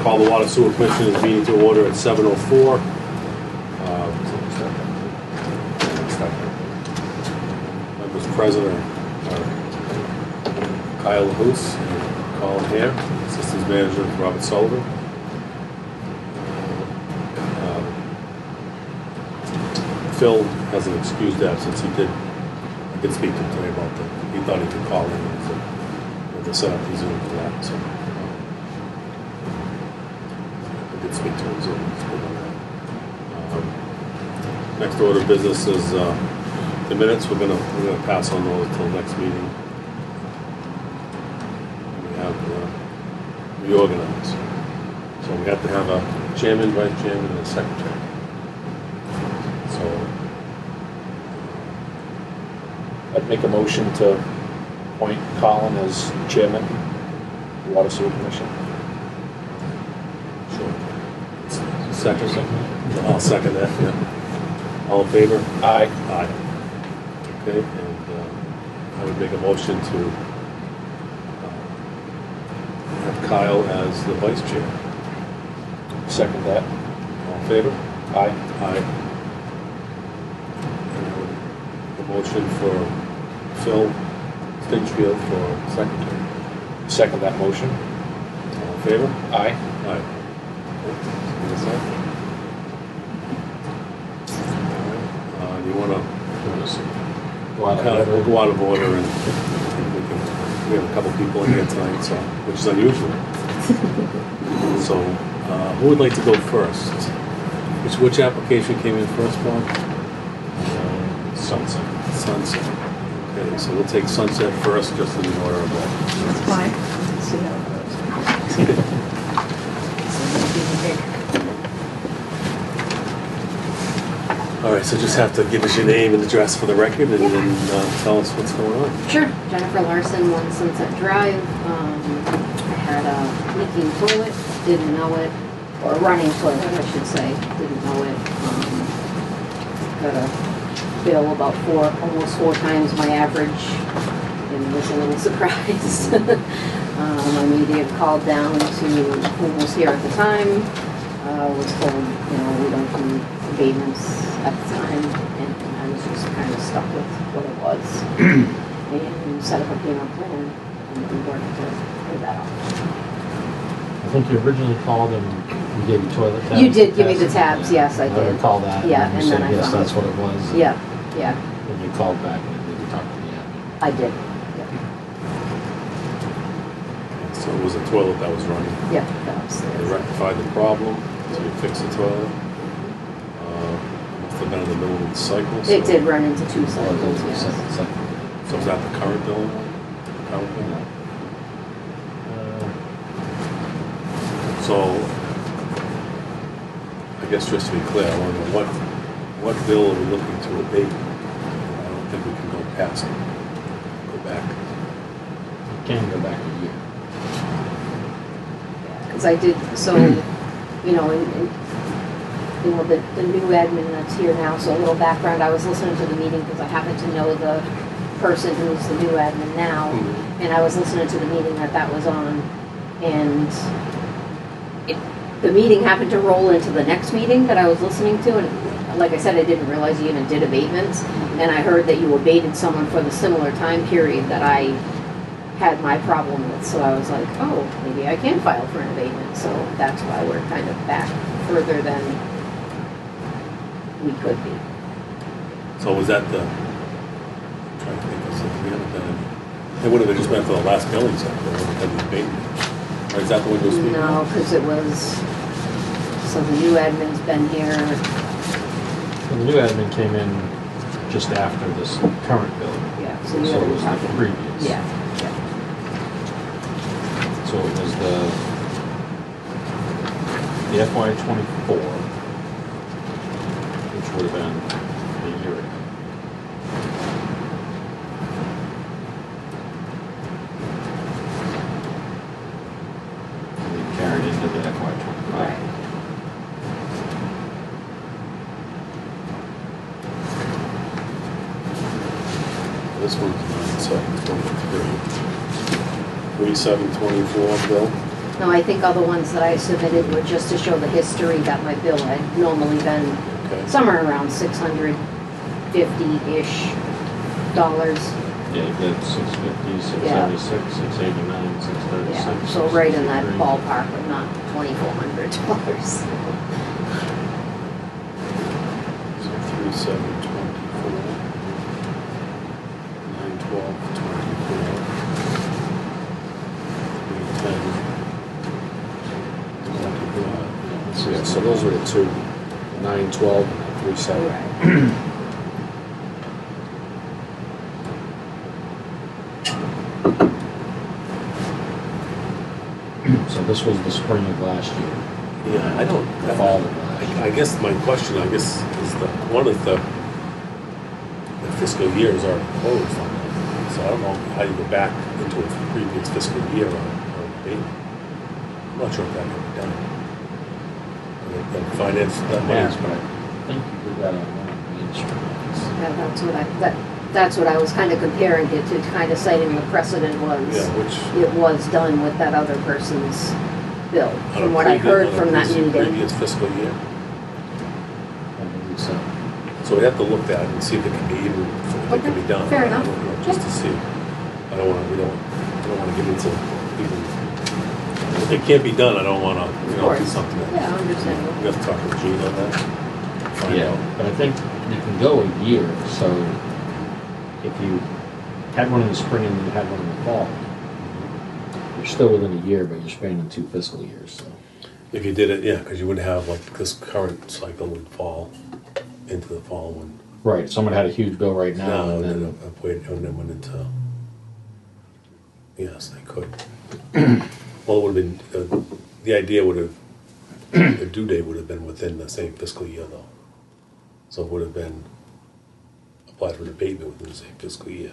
Call the Water Sewer Commissioners meeting to order at 7:04. Members present are Kyle Hoos and Colin Hare. Assistant Manager Robert Sullivan. Phil has an excused absence. I did speak to him today about that. He thought he could call in. To set up the Zoom for that. So I did speak to him. Zoom. He's good on that. Next order of business is the minutes. We're gonna pass on those until next meeting. We have reorganized. So we have to have a chairman, vice chairman, and a secretary. So I'd make a motion to appoint Colin as chairman of the Water Sewer Commission. sure. Second. I'll second that. Yeah. All in favor? Aye. Aye. Okay, and I would make a motion to have Kyle as the vice chair. Second that. All in favor? Aye. Aye. And I would a motion for Phil Stinchfield for secretary. Second that motion. All in favor? Aye. Aye. Do you want to? We'll go out of order, and we have a couple people in here tonight, so which is unusual. So, who would like to go first? Which application came in first, Bob? Sunset. Sunset. Okay, so we'll take Sunset first, just in the order of that. That's fine. See how it goes. All right, so just have to give us your name and address for the record, and then tell us what's going on. Sure. Jennifer Larson, 1 Sunset Drive. I had a leaking toilet, didn't know it, or a running toilet, I should say, didn't know it. Got a bill about almost four times my average, and was a little surprised. I immediately called down to who was here at the time. Was told, we don't do abatements at the time, and I was just kind of stuck with what it was. And set up a payment plan, and we worked to pay that off. I think you originally called and we gave you toilet tabs. You did give me the tabs, yes, I did. I recall that. Yeah, and and you then said I yes, found that's what it was. Yeah, yeah, And you called back and then you talked to the admin. I did. So it was a toilet that was running. Yeah, that was They there. rectified the problem, so you fixed the toilet. Must have been in the middle of the cycle. So It did run into two cycles, yes. So is that the current bill? Current bill? So, I guess just to be clear, I want to know what bill are we looking to abate? I don't think we can go past it. Go back. You can go back a year. Because I did, so, the new admin that's here now, so a little background, I was listening to the meeting because I happen to know the person who's the new admin now, and I was listening to the meeting that was on, and the meeting happened to roll into the next meeting that I was listening to, and like I said, I didn't realize you even did abatements, and I heard that you abated someone for the similar time period that I had my problem with, so I was like, oh, maybe I can file for an abatement, so that's why we're kind of back further than we could be. So was that I'm trying to think of something we haven't done any. It would have just been for the last billing cycle, we would have done the abatement. Or is that the one you're speaking of? No, because it was, so the new admin's been here, And the new admin came in just after this current bill. yeah, so So you it gotta be was the talking. previous. Yeah, So it was the FY '24, which would have been a year ago. And then carried into the FY '25. right. This one's 9/7/23. 3/7/24 bill. No, I think other ones that I submitted were just to show the history that my bill had normally been Okay. somewhere around $650-ish dollars. Yeah, you did 650, 676, 689, 636. Yeah, so right in that 663. ballpark, but not $2,400. So 3/7/24, 9/12/24, 3/10/24. Yeah, so those were the two, 9/12 and 3/7. Right. So this was the spring of last year, Yeah, I don't. the fall of last year. I guess my question, is one of the fiscal years are closed on that. So I don't know how you go back into a previous fiscal year on payment. I'm not sure if that can be done. The finance, that Yes, money. but I think you did that on one of the instruments. Yeah, that's what I was kind of comparing it to, kind of citing the precedent was, Yeah, which. it was done with that other person's bill, on a from what I previous- heard on a from that previous- meeting. Previous fiscal year. I believe so. So we have to look at it and see if it can be even, if it can be Okay, done. fair I enough. don't know, just to see. I don't wanna get into even, if it can't be done, I don't wanna, Of do course. something that. Yeah, understandable. We have to talk with Gene on that. Find Yeah, out. but I think you can go a year, so if you had one in the spring and you had one in the fall, you're still within a year, but you're spanning 2 fiscal years, so. If you did it, yeah, because you wouldn't have, like, this current cycle would fall into the following. Right, if someone had a huge bill right now, No, and then then, and then went into, yes, they could. Well, it would have been, the idea would have, the due date would have been within the same fiscal year though. So it would have been applied for an abatement within the same fiscal year.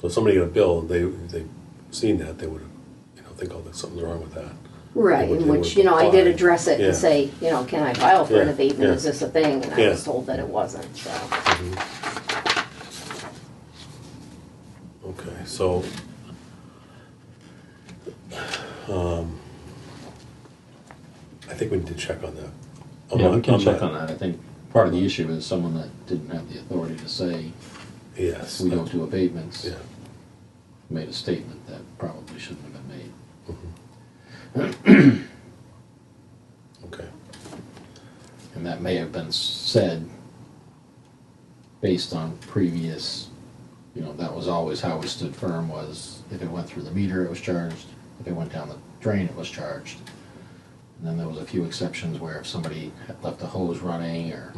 So if somebody got a bill, and they seen that, they would have, think, oh, there's something wrong with that. Right, They would- in they which, would I did apply. address it Yeah. and say, can I file for an Yeah, abatement, yeah. is this a thing? And I Yeah. was told that it wasn't, so. Okay, so, I think we need to check on that. yeah, we can check on that. I think part of the issue is someone that didn't have the authority to say, Yes. we don't do abatements, Yeah. made a statement that probably shouldn't have been made. Okay. And that may have been said based on previous, that was always how we stood firm, was if it went through the meter, it was charged. If it went down the drain, it was charged. And then there was a few exceptions where if somebody had left a hose running or,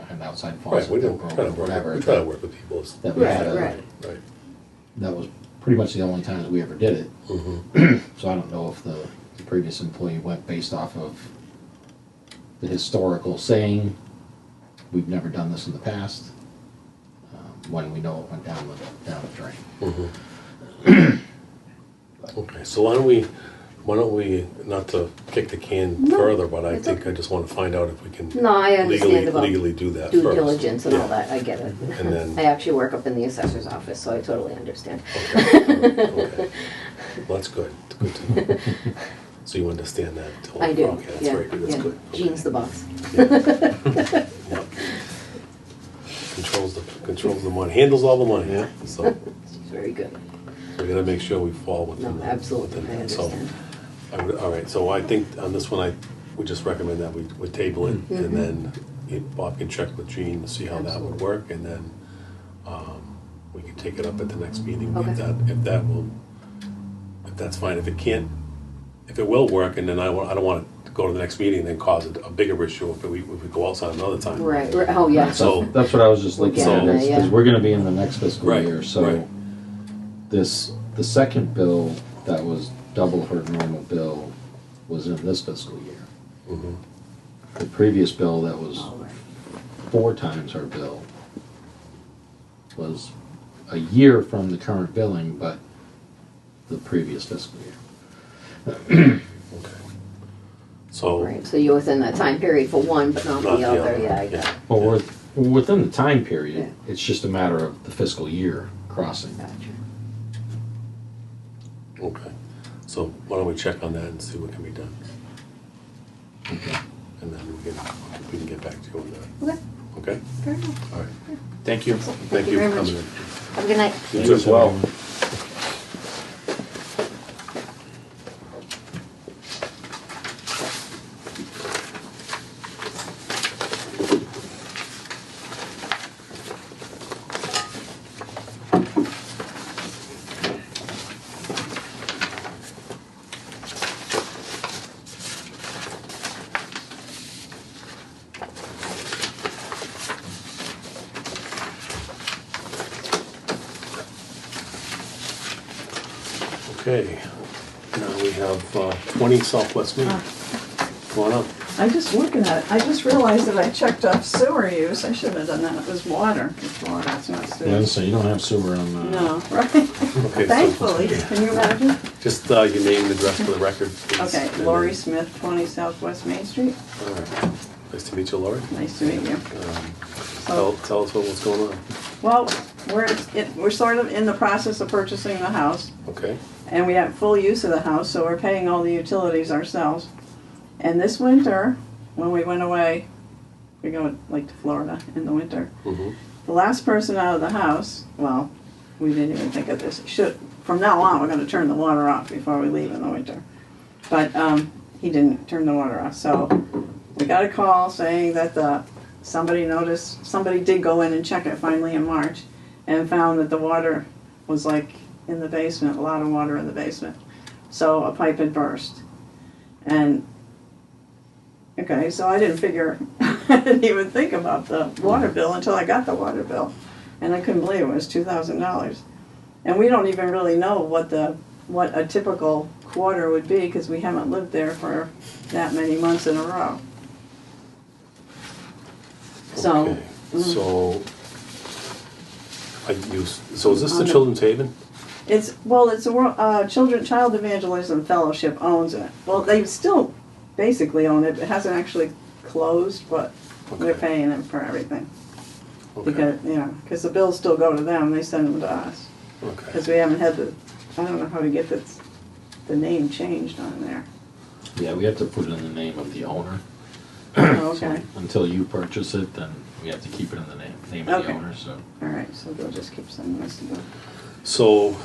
had an outside Mm-hmm. Right, faucet we that don't, broke try or to work, whatever. we try to work with people. That we had Right. Right. that was pretty much the only times we ever did it. Mm-hmm. So I don't know if the previous employee went based off of the historical saying, we've never done this in the past, when we know it went down the drain. Okay, so why don't we, not to kick the can No, further, but I it's think okay. I just want to find out if we can No, I understand about legally do that due first. diligence and all Yeah. that, I get it. And then- I actually work up in the assessor's office, so I totally understand. Okay. Well, that's good. It's good to know. So you understand that? I do, Okay, that's yeah, very good. That's yeah. good. Gene's the boss. Yep. Controls the money, handles all the money. Yeah. So She's very good. we gotta make sure we fall within. No, absolutely, within I that. So, understand. all right, so I think on this one, would just recommend that we table it, Mm-hmm. and then Bob can check with Gene to see how that would work, and then we can take it up at the next meeting. Okay. If that's fine. If it will work, and then I don't want to go to the next meeting and then cause a bigger issue if we go outside another time. Right, oh, yeah. So- That's what I was just looking So- at, Yeah. because we're gonna be in the next fiscal Right, year, so right. the second bill that was double her normal bill was in this fiscal year. Mhm. The previous bill that was All right. 4 times her bill was a year from the current billing, but the previous fiscal year. Okay. So. Right, so you're within that time period for one, but not Not the the other, other, yeah, I yeah. got it. Well, we're within the time period, Yeah. it's just a matter of the fiscal year crossing. Gotcha. Okay, so why don't we check on that and see what can be done? Okay. And then we can get back to you on that, Okay, okay? fair enough. All right, Thank you. thank you very for much. coming in. Have a good night. You as well. Okay, now we have 20 Southwest Main. Come on up. I'm just looking at it. I just realized that I checked off sewer use. I shouldn't have done that. It was water. It's water, it's not Yeah, sewer. so you don't have sewer on, No, right? Okay, so Thankfully. Can you imagine? just your name and address for the record, please. Okay, And then- Lori Smith, 20 Southwest Main Street. All right, nice to meet you, Lori. Nice to meet you. Tell us what's going on. Well, we're sort of in the process of purchasing the house, Okay, and we have full use of the house, so we're paying all the utilities ourselves. And this winter, when we went away, we go like to Florida in the winter. mm-hmm, The last person out of the house, well, we didn't even think of this. From now on, we're going to turn the water off before we leave in the winter. But he didn't turn the water off, so we got a call saying that somebody did go in and check it finally in March, and found that the water was like in the basement, a lot of water in the basement. So a pipe had burst, and okay, so I didn't even think about the water bill until I got the water bill. And I couldn't believe it was $2,000. And we don't even really know what a typical quarter would be, because we haven't lived there for that many months in a row. So, okay, so, so is this the On the- Children's Haven? it's a Child Evangelism Fellowship owns it. Well, they still basically own it. It hasn't actually closed, but we're Okay. paying them for everything. Okay, Because the bills still go to them, they send them to us. okay, Because we haven't had I don't know how to get the name changed on there. yeah, we have to put it in the name of the owner. Oh, So okay, until you purchase it, then we have to keep it in the name of the Okay. owner, so. all right, so they'll just keep sending us to go. so,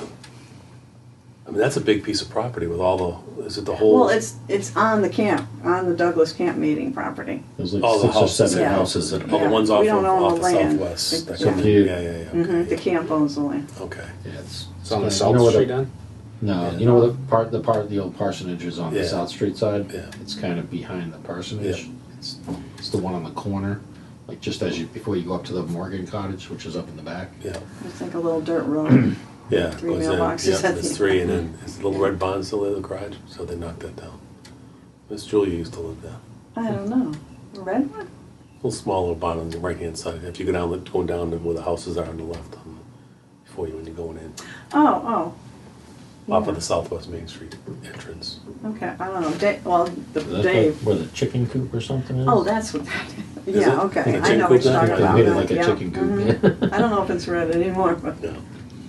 I mean, that's a big piece of property with all is it the whole? Well, it's on the Douglas Camp Meeting property. There's like Oh, the 6 or houses, 7 yeah. houses in Oh, it. the ones We off don't own of the land. Southwest. That Yeah. come in. Yeah. Yeah, yeah, yeah. The Okay. camp owns the land. Okay. Yeah, it's It's on the you South know where Street end? No, Yeah. you know where the old parsonage is on Yeah. the South Street side? Yeah. It's kind of behind the parsonage. Yeah. It's the one on the corner, like just before you go up to the Morgan Cottage, which is up in the back. Yeah. It's like a little dirt road. Yeah. 3 goes in. mailboxes Yeah, at there's the- 3, and then is the little red barn still there, the garage? So they knocked that down. Miss Julia used to live there. I don't know. A red one? A little small little barn on the right-hand side. If you go going down to where the houses are on the left, before when you're going in, Oh. off Yeah. of the Southwest Main Street entrance. Okay, I don't know. Is that Dave. where the chicken coop or something is? Oh, that's what that is. Is Yeah, it? okay. Like a I chicken know what coop you're now? talking They about. made it now. like a Yeah. chicken coop, Mhm. yeah. I don't know if it's red anymore, but Yeah.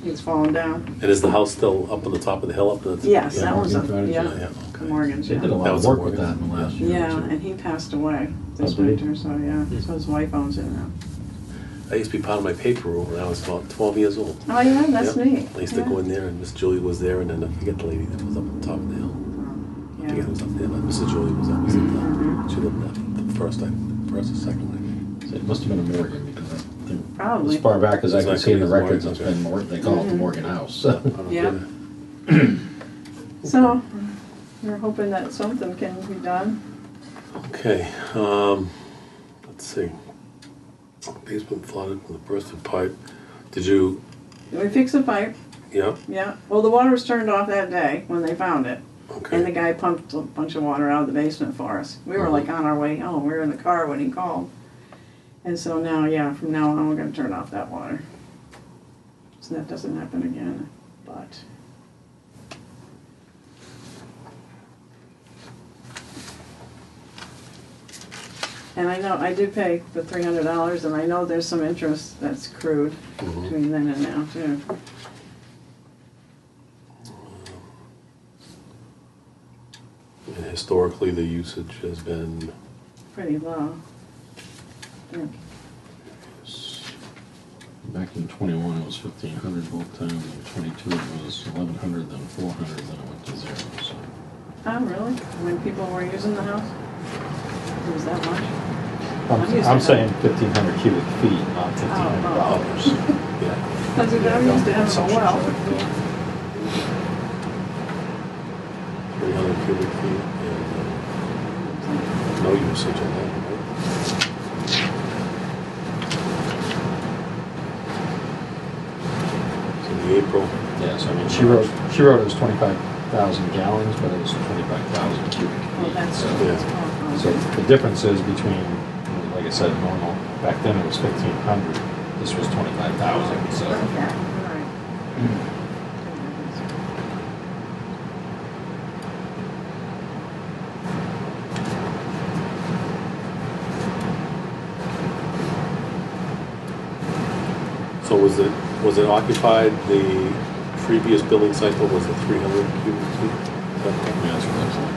it's fallen down. And is the house still up on the top of the hill up there? Yes, Yeah. that was a, Morgan Cottage, yeah, Yeah, okay. Morgan's, They did a yeah. lot That of was a work with Morgan. that in the last year. or Yeah, two. and he passed away this Oh, did he? winter, so yeah, so his wife owns it now. That used to be part of my paper room when I was about 12 years old. Oh, yeah, that's Yep. neat. I used to Yeah. go in there, and Miss Julie was there, and then I forget the lady that was up on top of the hill. I Yeah. forget who was up there, but Mrs. Julie was up there. Mhm. She lived there the first or second one. So it must have been a Morgan because I think Probably. as far back as I It's can not see in the gonna be records, Morgan, it's been Morgan. They call it the Morgan House. So. I don't Yeah. get it. So, we're hoping that something can be done. Okay, let's see. Basement flooded with a bursted pipe. Did you, We fixed the pipe, yeah, yeah. Well, the water was turned off that day when they found it. And the okay, guy pumped a bunch of water out of the basement for us. We were like on our way home. We were in the car when he called. And so now, yeah, from now on, we're gonna turn off that water. So that doesn't happen again, but. And I know, I did pay the $300, and I know there's some interest that's accrued Mhm. between then and now, too. historically the usage has been, Pretty low. Yeah. Back in 21, it was 1,500 both times, in 22 it was 1,100, then 400, then it went to 0, so. Oh, really? When people were using the house? It was that much? I'm saying 1,500 cubic feet, not $1,500. yeah. Because I'm used to having a well. 300 cubic feet and no usage on that, right? So the April, Yeah, so I mean, she wrote it was 25,000 gallons, but it was 25,000 cubic Well, feet. that's, So, oh, so okay. the difference is between, like I said, normal, back then it was 1,500, this was 25,000, so. Okay, all right. so was it occupied, the previous billing cycle was it 300 cubic feet? Is that correct? Yeah, that's what it was like.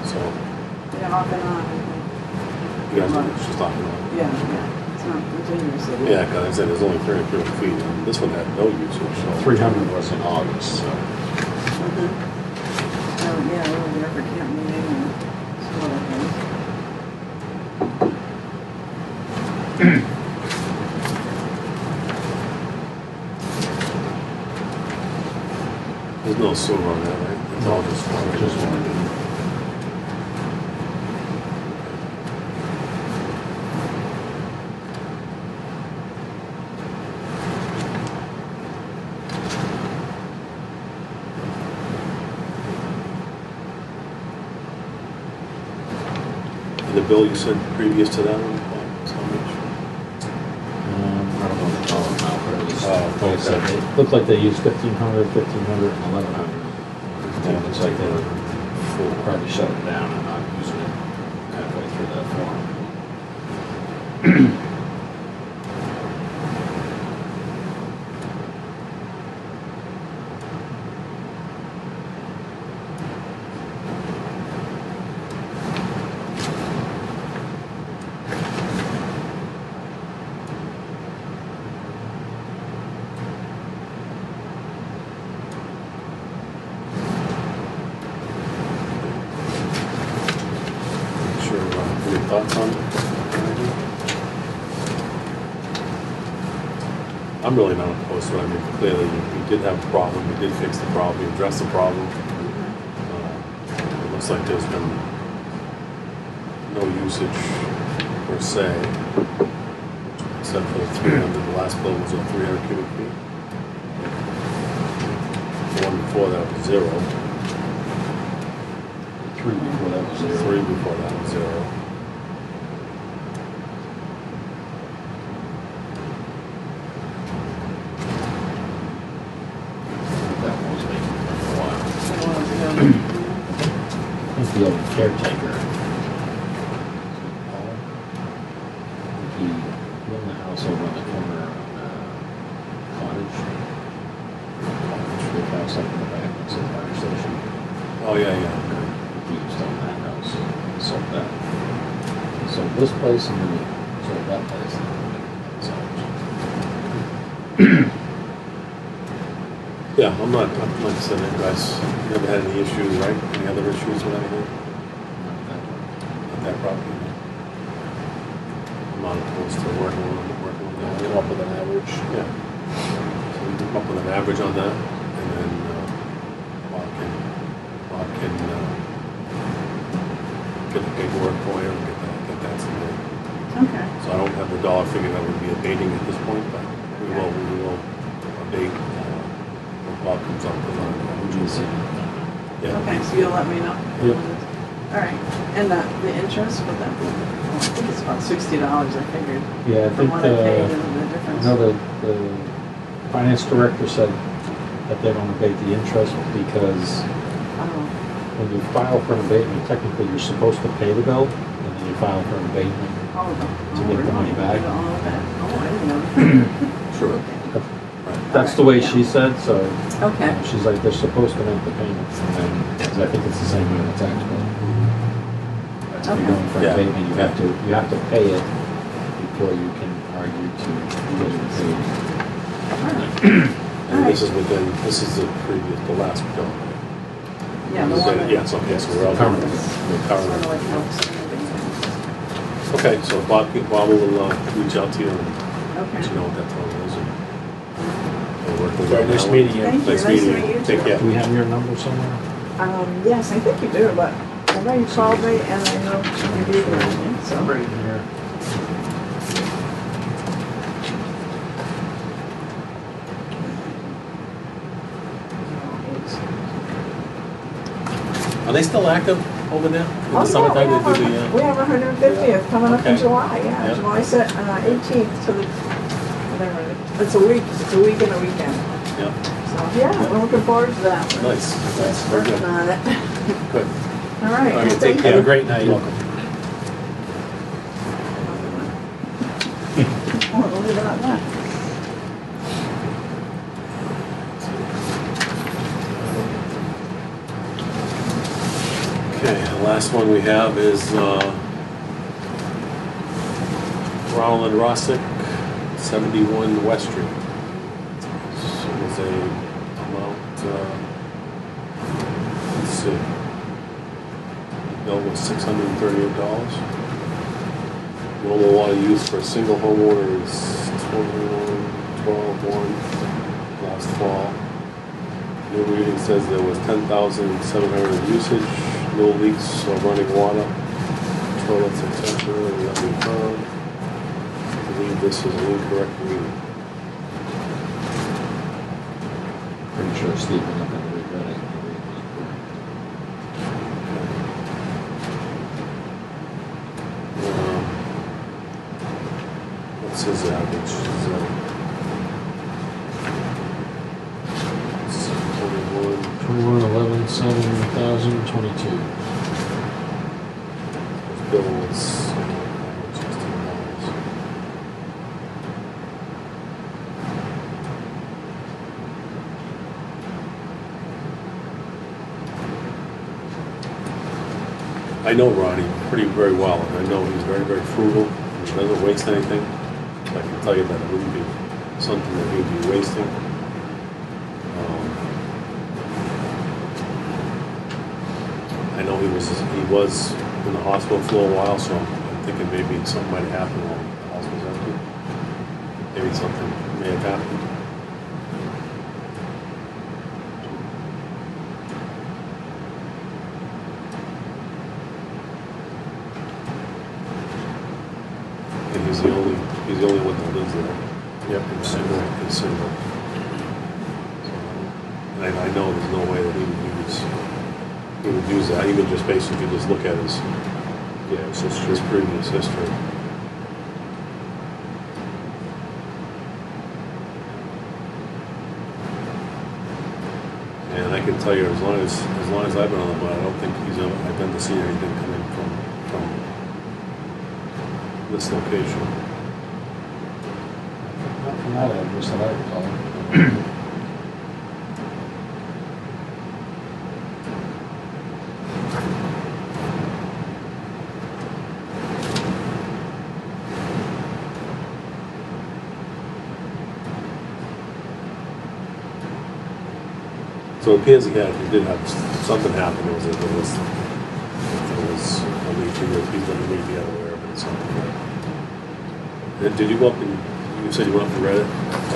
So Yeah, off and on, I think. you guys are just talking about. Yeah. It's not continuously. Yeah, because I said there's only 300 cubic feet, and this one had no usage, so. 300 was in August, so. Mhm. Oh, yeah, we were there for camp meeting and some other things. There's no sewer on that, right? It's all just water. Just water. And the bill you said previous to that one, was how much? I don't know the dollar amount, but it was, Oh, like I said, okay. it looked like they used 1,500, 1,500, and 1,100. And it looks like they were probably shut it down and not using it halfway through that form. Sure, any thoughts on it? I'm really not opposed to it. I mean, clearly, we did have a problem, we did fix the problem, we addressed the problem. It looks like there's been no usage per se, except for the 300, the last bill was on 300 cubic feet. The one before that was 0, 3 before that was 0. 3 before that was 0. That one was making for a while. It was, yeah. I think the old caretaker, he owned the house over on the corner on Cottage. Big house up in the back, it's a fire station. Oh, yeah, yeah. He used to own that house, sold that. He sold this place and then he sold that place. And then he sold. Yeah, I'm not saying that you guys never had any issues, right? Any other issues with anything? With that property? I'm not opposed to working with Come up with an average. Yeah. So we can come up with an average on that, and then Bob can get the paperwork for you and get that submitted. Okay. So I don't have the dollar figure that would be abating at this point, but we will abate when Bob comes up with our averages. Yeah. Okay, so you'll let me know? Yep. All right, and the interest, would that be, I think it's about $60, I figured, Yeah, I from think, what I paid and the I difference. know the finance director said that they don't abate the interest because Oh, when you file for an abatement, technically you're supposed to pay the bill, and then you file for an abatement. oh, To get the money back. Oh, that, oh, I didn't know. Sure. That's the way she said, so Okay, she's like, they're supposed to make the payment, and then, 'cause I think it's the same way with tax bill. You're going for Yeah. abatement, you have to pay it before you can argue to get it abated. And this is the previous, the last bill. Yeah, the Is one that- that. Yes, okay, so we're all. Current. We're Sort of current. like helps. Okay, so Bob will reach out to you and let Okay. you know what that total is. And we'll work with Very you nice on that meeting one. you. Thank you. Nice Nice to meeting meet you. you Take too. care. Do we have your number somewhere? Yes, I think you do, but I know you called me and I know you gave me, so. Right here. Are they still active over there? In Oh, the summertime, yeah, they do we the, have 150th coming up in Okay. July, yeah, Yeah. July 18th to the, whatever, it's a week and a weekend. yeah, So, yeah, we're looking forward to that. We're nice, nice, very Working good. on it. Good. All right. All right, well, take thank care. Have a you. great night. You're welcome. Oh, we'll leave it at that. Okay, the last one we have is Ronald and Rossick, 71 West Street. So it's a amount, let's see, bill was $638. Normal water use for a single homeowner is 21,12,1 last fall. New reading says there was 10,700 of usage, no leaks or running water. Toilets, etc. Nothing found. I believe this is an incorrect reading. Pretty sure Steve went up and reread it. What's his average? Is, 21. 21, 11, 7,022. His bill was $16. I know Ronnie very well, and I know he's very, very frugal. He doesn't waste anything. I can tell you that it wouldn't be something that he'd be wasting. I know he was in the hospital for a little while, so I'm thinking maybe something might have happened while the house was empty. Maybe something may have happened. And he's the only one that lives there. Yep. He's single. So, and I know there's no way that he would use that, even just basically just look at his previous history. And I can tell you, as long as I've been on the board, I don't think I've been to see anything coming from this location. Not from that address that I recall. So it appears he did have something happen. There was a leak. He's going to be aware of it or something. Did you go up and you said you went up and read it? I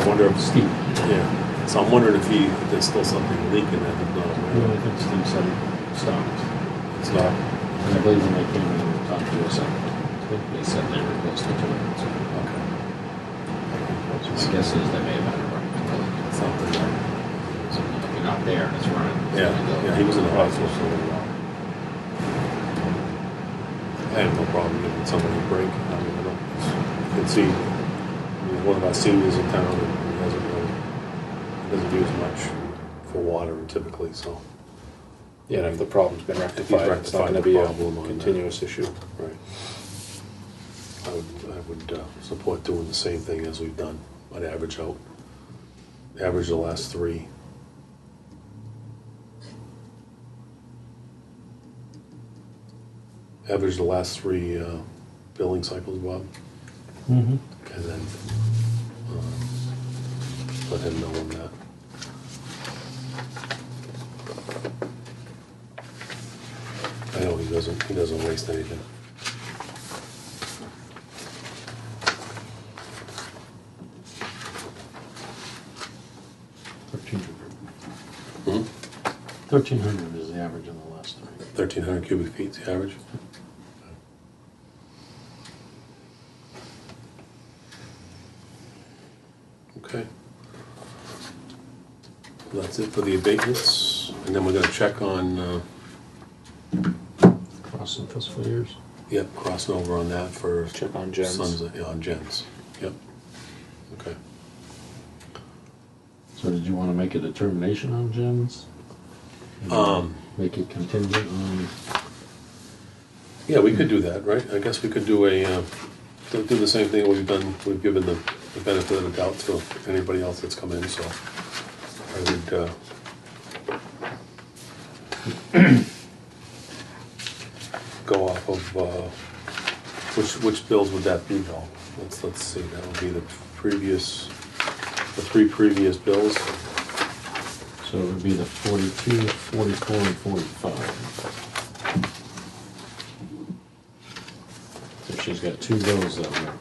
wonder if Steve. Yeah. So I'm wondering if there's still something leaking that he's not I aware of. think Steve said it stopped. It's not. And I believe when they came in and talked to us, I think they said they were close to it. So Okay. my guess is they may have had a run to it. Something. So if you're not there and it's running. it's Yeah. gonna go. Yeah. He was in the hospital for a little while. I have no problem giving somebody a break. I mean, I don't. You can see he's one of our seniors in town, and he doesn't use much for water typically. So. Yeah, and if the problem's been rectified, it's not rectified gonna the be a problem on that. continuous issue. Right. I would support doing the same thing as we've done. I'd average the last 3. average the last 3 billing cycles, Bob, Mm-hmm. and then let him know on that. I know he doesn't waste anything. Hmm? 1,300 is the average on the last 3. 1,300 cubic feet is the average. Okay. Well, that's it for the abatements, and then we're gonna check on, Crossing fiscal years. yep, crossing over on that for Check on gens. Sons, yeah, on gens, yep. Okay. So did you want to make a determination on gens? Make it contingent on, Yeah, we could do that, right? I guess we could do do the same thing we've done, we've given the benefit of the doubt to anybody else that's come in, so I would, go off of, which bills would that be though? Let's see, that would be the 3 previous bills. so it would be the 42, 44, and 45. So she's got 2 bills that were,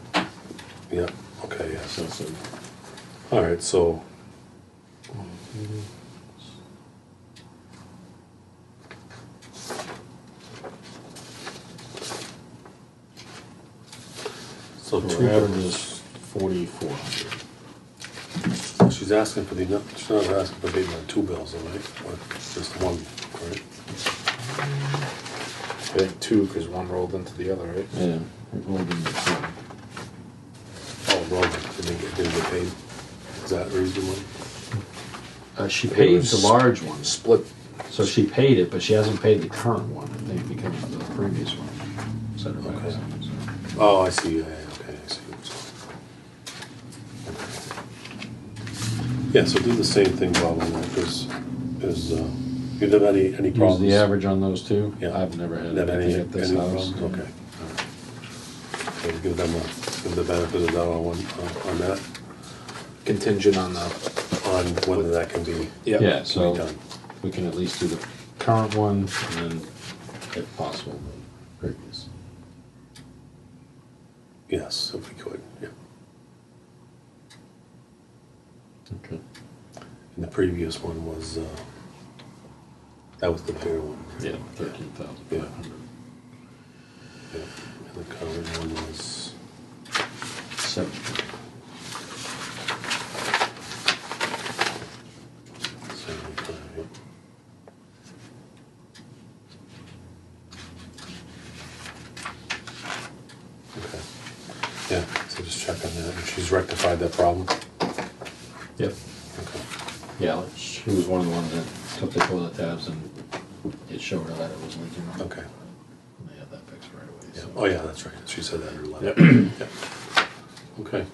Yeah, okay, yes. so All right, so, so her 2 average bills. is 4,400. She's asking for she's not asking for the 2 bills, though, right? Or just 1, right? I think 2, because 1 rolled into the other, right? Yeah, it rolled into 7. Oh, well, didn't get paid. Is that the reason why? She It paid was the large ones, Split. so she paid it, but she hasn't paid the current one, I think, because of the previous one. Set of Okay. records. Oh, I see, yeah, okay, I see. Yeah, so do the same thing, Bob, on that, because, you did any Use problems? the average on those 2? Yeah. I've never had Never anything any at this problems? house. Okay. All right. So give them give the benefit of the doubt on that, Contingent on the. on whether that can be Yep. Yeah, so done. we can at least do the current one, and then, if possible, the previous. Yes, if we could, yeah. Okay. And the previous one was, that was the bigger one. Yeah, 13,500. Yeah. And the current one was, 7. 75, yeah. Okay. Yeah, so just check on that, and she's rectified that problem? Yep. Okay. Yeah, she was one of the ones that took the toilet tabs and it showed her that it was leaking. Okay. And they had that fixed right away. Yeah. So. Oh, yeah, that's right, she said that in her letter. Yep. Yep. Okay.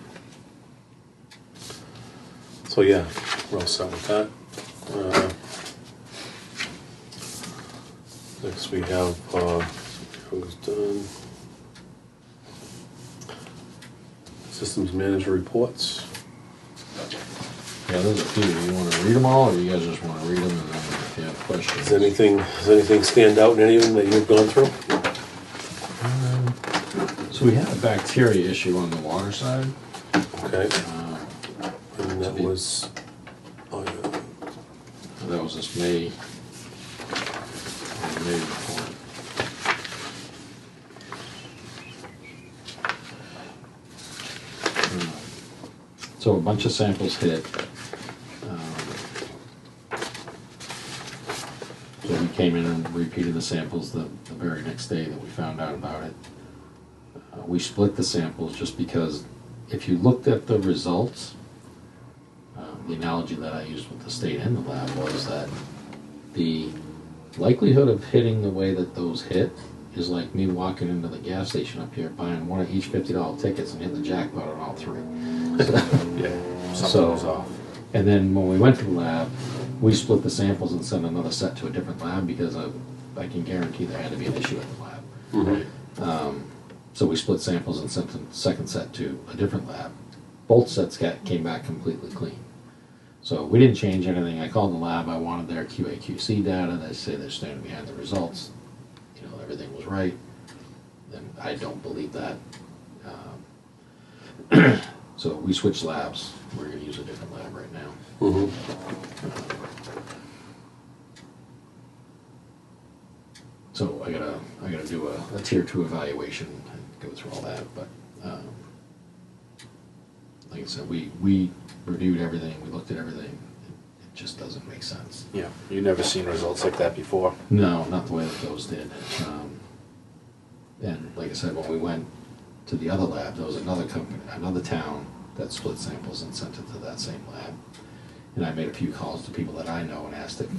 So, yeah, we're all set with that. Next we have, who's done? Systems manager reports. Yeah, there's a few. You want to read them all, or you guys just want to read them and then if you have questions? Does anything stand out in any of them that you've gone through? So we had a bacteria issue on the water side. Okay, Uh, and that was, oh, yeah. that was this May report. So a bunch of samples hit. So we came in and repeated the samples the very next day that we found out about it. We split the samples just because if you looked at the results, the analogy that I used with the state and the lab was that the likelihood of hitting the way that those hit is like me walking into the gas station up here buying one of each $50 tickets and hitting the jackpot on all 3. Yeah. Something So- was off. And then when we went to the lab, we split the samples and sent another set to a different lab because I can guarantee there had to be an issue at the lab. Mhm. So we split samples and sent the second set to a different lab. Both sets came back completely clean. So we didn't change anything. I called the lab. I wanted their QA/QC data. They say they're standing behind the results. You know, everything was right. And I don't believe that. So we switched labs. We're going to use a different lab right now. Mhm. So I gotta do a tier 2 evaluation and go through all that. But like I said, we reviewed everything. We looked at everything. It just doesn't make sense. Yeah, you never seen results like that before. No, not the way that those did. And like I said, when we went to the other lab, there was another company, another town that split samples and sent it to that same lab. And I made a few calls to people that I know and asked if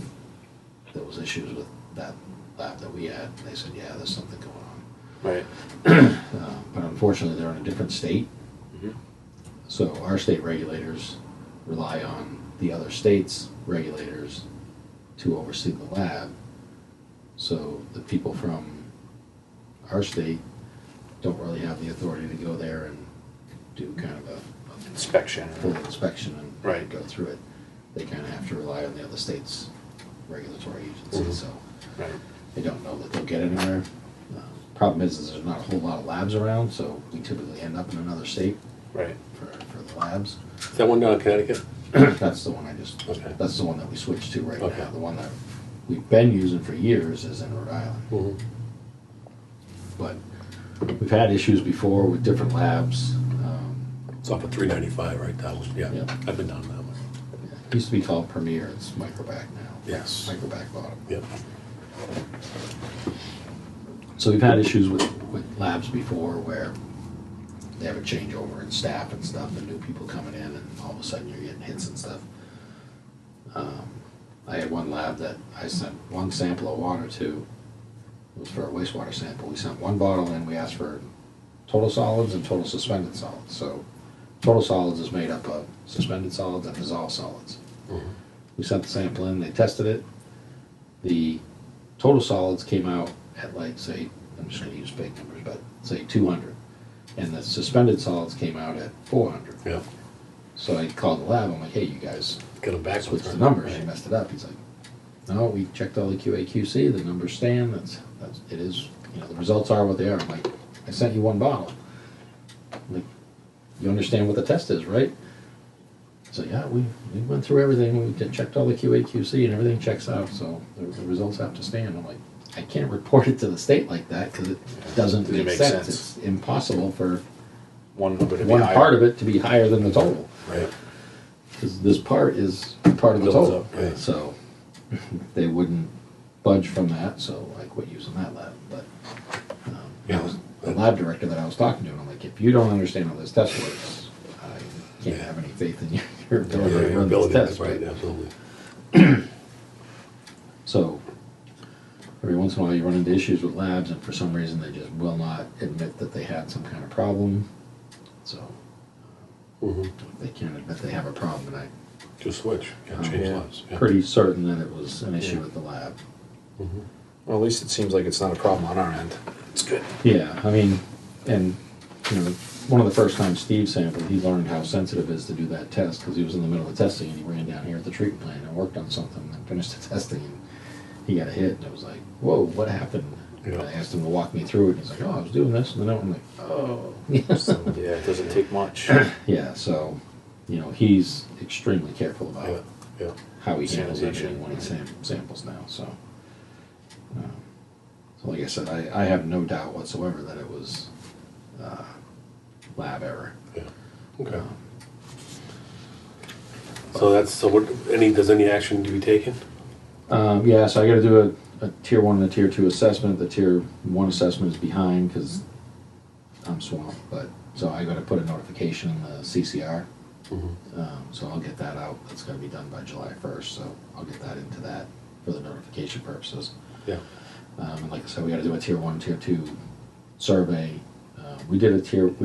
there was issues with that lab that we had. They said, yeah, there's something going on. Right. But unfortunately, they're in a different state. Mhm. So our state regulators rely on the other states' regulators to oversee the lab. So the people from our state don't really have the authority to go there and do kind of a Inspection. full inspection and Right. go through it. They kind of have to rely on the other state's regulatory agency. Mhm. So Right. I don't know that they'll get anywhere. Problem is there's not a whole lot of labs around, so we typically end up in another state Right. for the labs. Is that one down in Connecticut? That's the one Okay. that's the one that we switched to right Okay. now. The one that we've been using for years is in Rhode Island. Mhm. But we've had issues before with different labs. It's off of 395, right, that one, yeah. Yeah. I've been down that one. It used to be called Premier, it's Microbac now. Yes. Microbac bottom. Yep. So we've had issues with labs before where they have a changeover in staff and stuff, and new people coming in, and all of a sudden you're getting hits and stuff. I had one lab that I sent one sample of water to. It was for a wastewater sample. We sent one bottle in. We asked for total solids and total suspended solids. So total solids is made up of suspended solids and dissolved solids. Mhm. We sent the sample in. They tested it. The total solids came out at, like, say, I'm just going to use fake numbers, but say 200. And the suspended solids came out at 400. Yeah. So I called the lab. I'm like, hey, you guys Get them back. switched the numbers. You messed it up. He's like, no, we checked all the QA/QC. The numbers stand. It is. You know, the results are what they are. I'm like, I sent you one bottle. I'm like, you understand what the test is, right? So yeah, we went through everything. We checked all the QA/QC and everything checks out. So the results have to stand. I'm like, I can't report it to the state like that because it doesn't Doesn't make make sense. sense. It's impossible for One number to be one higher. part of it to be higher than the total. Right. Because this part is part of the Builds total. up, right. So they wouldn't budge from that, so I quit using that lab. But Yeah. that was the lab director that I was talking to, and I'm like, if you don't understand how this test works, I can't Yeah. have any faith in your Yeah, ability to your run this ability, test. right, But- absolutely. So every once in a while you run into issues with labs, and for some reason they just will not admit that they had some kind of problem. So Mhm. they can't admit they have a problem, and Just switch, can't change Yeah. lives. I'm pretty certain that it was an issue Yeah. with the lab. Mhm. Well, at least it seems like it's not a problem on our end. It's good. Yeah, I mean, and, you know, one of the first times Steve sampled, he learned how sensitive it is to do that test, because he was in the middle of testing, and he ran down here at the treatment plant and worked on something, and finished the testing, and he got a hit, and it was like, whoa, what happened? And Yeah. I asked him to walk me through it, and he's like, oh, I was doing this, and then I'm like, oh. Yeah, it doesn't take much. Yeah, so, you know, he's extremely careful Yeah, about yeah. how he handles Sanitation. everything when he samples now, so. So like I said, I have no doubt whatsoever that it was lab error. Yeah, okay. So does any action need to be taken? Yeah, so I gotta do a tier 1 and a tier 2 assessment. The tier 1 assessment is behind because I'm swamped, but, so I gotta put a notification in the CCR. Mhm. So I'll get that out. That's gotta be done by July 1st, so I'll get that into that for the notification purposes. Yeah. And like I said, we gotta do a tier 1, tier 2 survey. We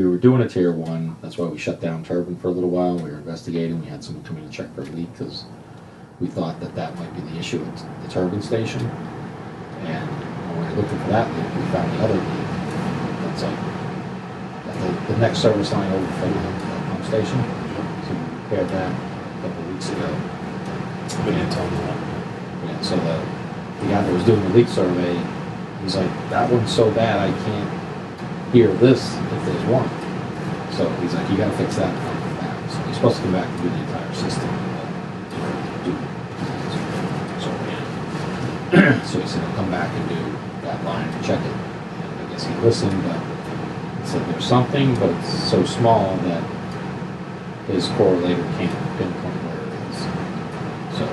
were doing a tier 1, that's why we shut down Turbine for a little while. We were investigating, we had someone come in and check for a leak because we thought that might be the issue at the turbine station. And when we were looking for that leak, we found the other leak. That's like, at the next service line over from the pump station. So we repaired that a couple of weeks ago. We didn't tell them that. Yeah, so the guy that was doing the leak survey, he's like, that one's so bad I can't hear this if there's one. So he's like, you gotta fix that now. So he's supposed to come back and do the entire system. So he said he'll come back and do that line and check it. And I guess he listened, but he said there's something, but it's so small that his correlator can't pinpoint where it is. So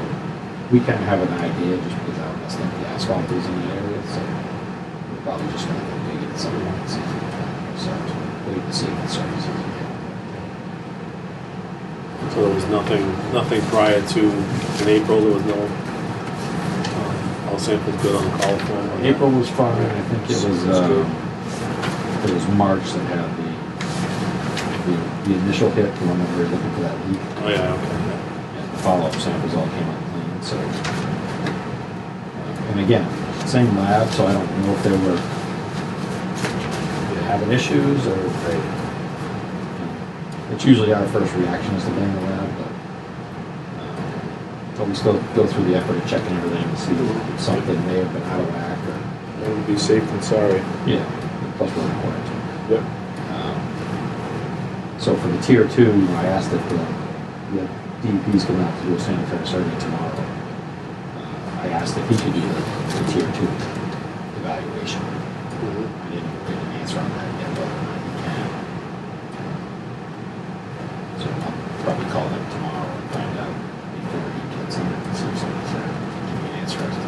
we kind of have an idea just because how messed up the asphalt is in the area. So we're probably just going to go dig it at some point and see if it starts. Wait to see if it starts. So there was nothing prior to, in April, there was no, all samples good on the call form? on that? April was fine. I think it was good. it was March that had the initial hit, the one that we were looking for that leak. Oh, yeah, okay. And the follow-up samples all came out clean. So, and again, same lab, so I don't know if they were having issues or if they. It's usually our first reaction is to blame the lab, but we still go through the effort of checking everything and see if something may have been out of whack or. That would be safe than sorry. Yeah, plus we're required to. Yep. So for the tier 2, I asked if the DEP's coming out to do a sanitary survey tomorrow. I asked if he could do the tier 2 evaluation. I didn't get an answer on that yet, whether or not he can. So I'll probably call him tomorrow and find out before he gets here and see if somebody's there. Give me an answer as to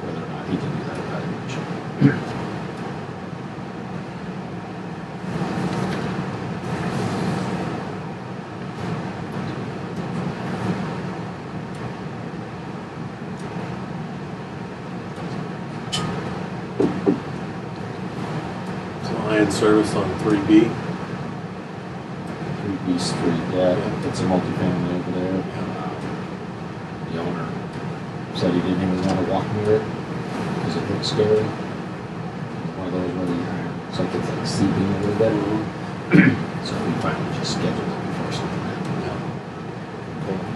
whether or not he can do that evaluation. Iron service on 3B. 3B Street, yeah, it's a multifamily over there. The owner said he didn't even want to walk near it because it looked scary. One of those where it's like it's like seeping a little bit. So we finally just scheduled it before something happened.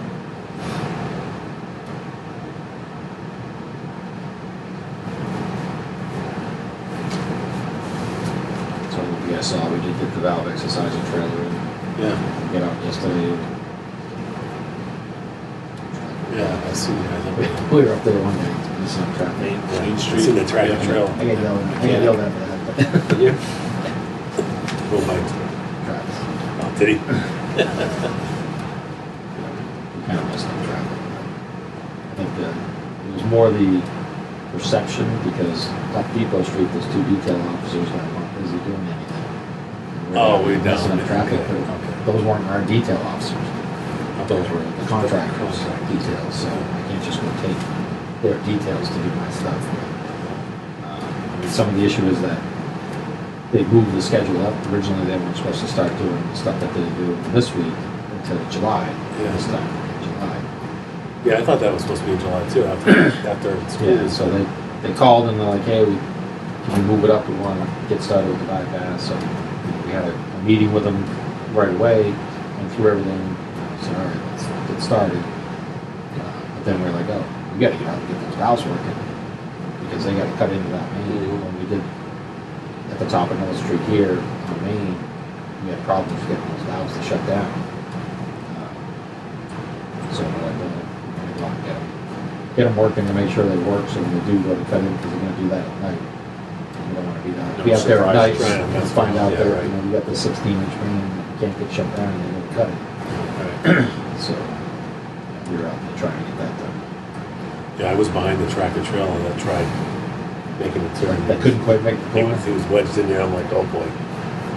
So you guys saw we did get the valve exercising trailer in. Yeah, Get out yesterday. yeah, I see you guys up there. We were up there one day to do some traffic. Main Street. It's in the tractor trail. I got yelled at for that. But Yeah. Go by Travis. Did he? We kind of messed up traffic. I think it was more the perception because up Depot Street, there's 2 detail officers that weren't busy doing anything. Oh, we're down messing up there. traffic. Okay, But okay. those weren't our detail officers. Those were the contractors' details. So I can't just go take their details to do my stuff. I mean, some of the issue is that they moved the schedule up. Originally, they weren't supposed to start doing the stuff that they do this week until July. Yeah. This time in July. Yeah, I thought that was supposed to be in July too, after school. Yeah. So they called and they're like, "Hey, can you move it up? We want to get started with the bypass." So we had a meeting with them right away, went through everything. Said, "All right, let's get started." But then we're like, "Oh, we got to get out and get those valves working because they got to cut into that main." Mhm. When we did at the top of North Street here on Main, we had problems getting those valves to shut down. So we're like, "Well, we're going to go out and get them working to make sure they work. So when they do go to cut in, because they're going to do that at night. We don't want to be down. No Be out there at night, surprises, right, and find out yeah, that right. you got the 16-inch main that you can't get shut down, and they're going to cut it." Right. So we were out there trying to get that done. Yeah, I was behind the tractor trailer that tried making the turn. That couldn't quite make the corner. He was wedged in there. I'm like, oh boy,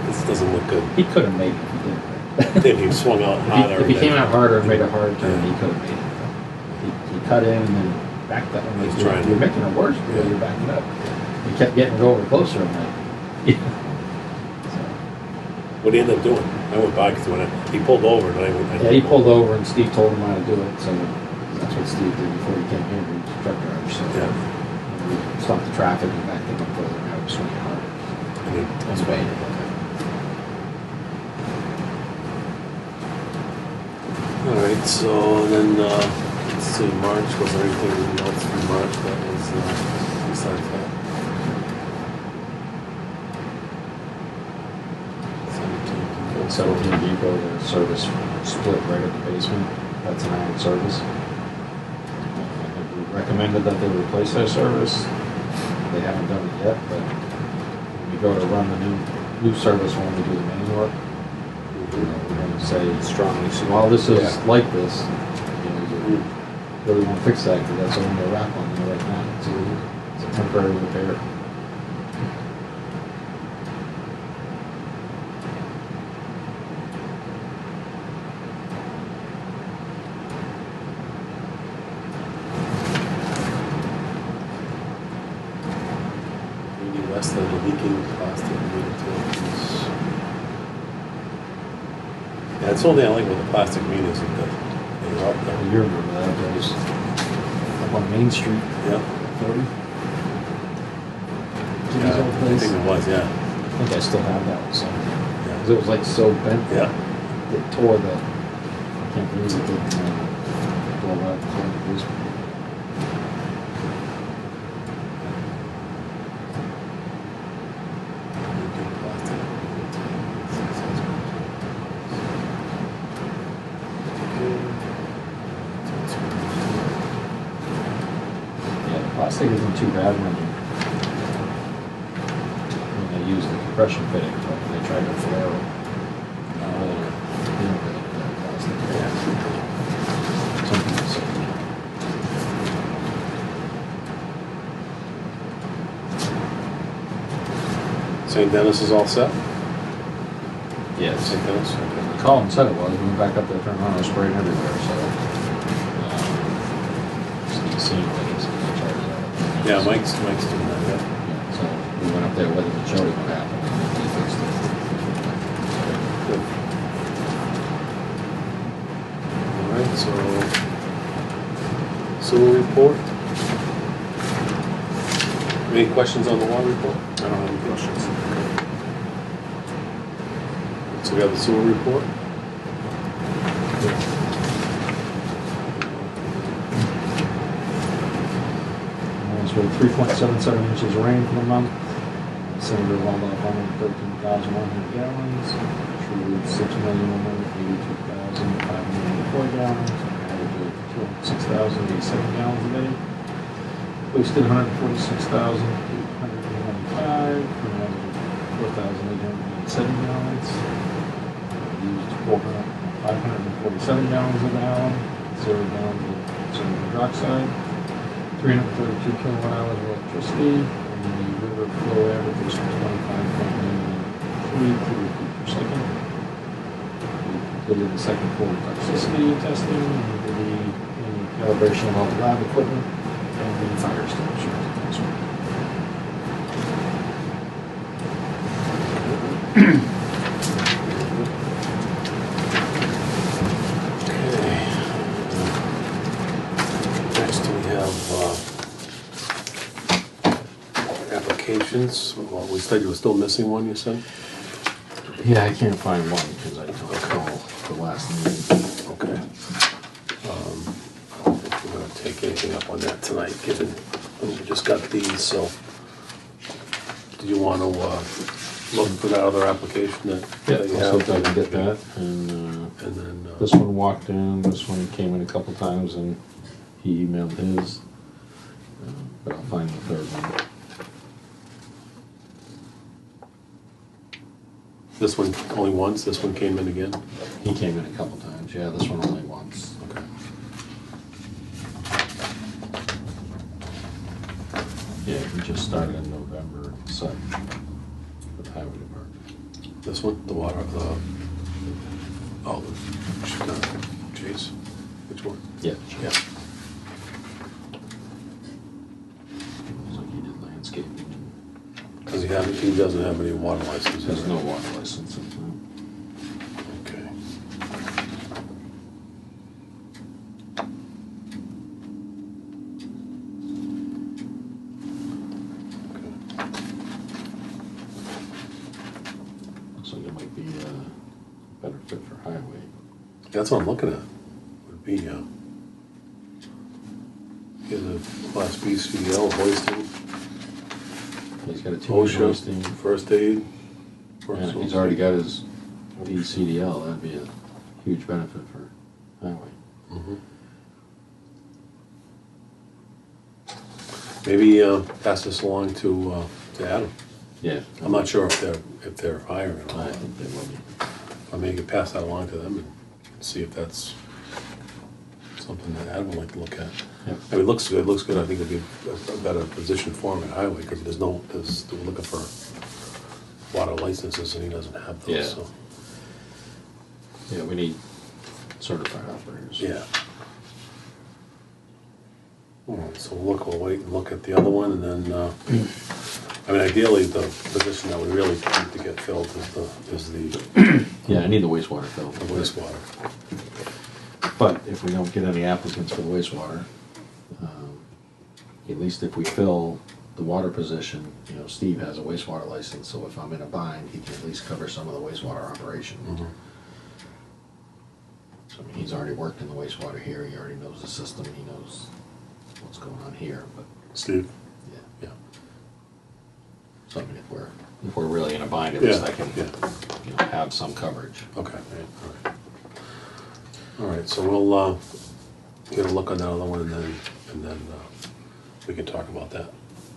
this doesn't look good. He could have made it if he did. Then he swung out harder. If he and came then- out harder and made a hard turn, Yeah. he could have made it. He cut in and then backed up. I'm like, He's trying to- you're making it worse because Yeah. you're backing up. He kept getting over closer. I'm like, yeah. So, What did he end up doing? I went by because he pulled over and I went. yeah, he pulled over and Steve told him how to do it. So that's what Steve did before he came here. He was a truck driver. So Yeah. stop the traffic and back them up further and have them swing out. That's bad. All right, so then, let's see, March, was there anything else from March that was, besides that? 17. 17 Depot, their service split right at the basement. That's an iron service. I think we recommended that they replace their service. They haven't done it yet, but when we go to run the new service when we do the main work, we're going to say strongly, so while this is Yeah. like this, you really want to fix that because that's only a wrap on there right now. It's a temporary repair. Maybe less than the leaking plastic meter too. Yeah, it's only I like with the plastic meters that they are up there. You remember that, that was up on Main Street, Yeah. 40? Yeah, Jimmy's old I place. think it was, yeah. I think I still have that one somewhere. Yeah. Because it was like so bent, Yeah. it tore the, I can't believe it didn't blow out, tore the basement. Leaking plastic. Yeah, the plastic isn't too bad when they use the compression fitting, but they try to flare it. They don't really like that plastic. Some people say, St. Dennis is all set? yes. St. Dennis? Okay. Colin said it was, we went back up there, turned around, it was spraying everywhere, so. Just need to see what it's gonna charge out. Yeah, Mike's doing that, yeah. Yeah, so we went up there with him and showed him what happened, and he fixed it. Good. All right, so sewer report. Any questions on the water report? I don't have any questions. So we have the sewer report. So 3.77 inches of rain for the month. Senator welled off 113,100 gallons. Treated 6,182,584 gallons. Average of 206,087 gallons a day. Wasted 146,895 for an average of 4,897 gallons. Used 547 gallons a gallon. 0 gallons of sodium hydroxide. 332 kilowatt hours of electricity, and the river flow average was 25.93 cubic feet per second. We completed the second quarter toxicity testing, and we did the calibration of all the lab equipment and the fire extinguisher. Okay. Next we have applications. Well, we said you were still missing one, you said? Yeah, I can't find one because I don't recall the last meeting. Okay. I don't think we're gonna take anything up on that tonight, given we just got these, so. Do you want to look for that other application that Yeah, that you I'll have? see if I can get that, and And then, this one walked in, this one came in a couple times, and he emailed his, but I'll find the third one. this one only once, this one came in again? He came in a couple times, yeah, this one only once. Okay. Yeah, he just started in November, so, with highway department. This one, the water, Chase, which one? Yeah. Yeah. Looks like he did landscaping, He doesn't have any water licenses. there's no water license in Okay. That's what I'm looking at, would be, get a Class B CDL, hoisting, He's got a two-inch OSHA, hoisting, first aid. and he's already got his BCDL, that'd be a huge benefit for highway. Mhm. Maybe pass this along to Adam. Yeah. I'm not sure if they're hiring or I not. think they will be. I may could pass that along to them and see if that's something that Adam would like to look at. Yep. I mean, it looks good, I think it'd be a better position for him at Highway, because we're looking for water licenses and he doesn't have Yeah. those, so. Yeah, we need certified operators. Yeah. All right, so we'll wait and look at the other one, and then, I mean, ideally, the position that we really need to get filled is the Yeah, I need the wastewater filled. wastewater. But if we don't get any applicants for the wastewater, at least if we fill the water position, you know, Steve has a wastewater license, so if I'm in a bind, he can at least cover some of the wastewater operation. Mhm. So, I mean, he's already worked in the wastewater here, he already knows the system, he knows what's going on here, but, Steve? yeah. Yeah. So, I mean, if we're really in a bind, at least I can, Yeah. you know, have some coverage. Okay, all right. All right, so we'll get a look on that other one, and then we can talk about that,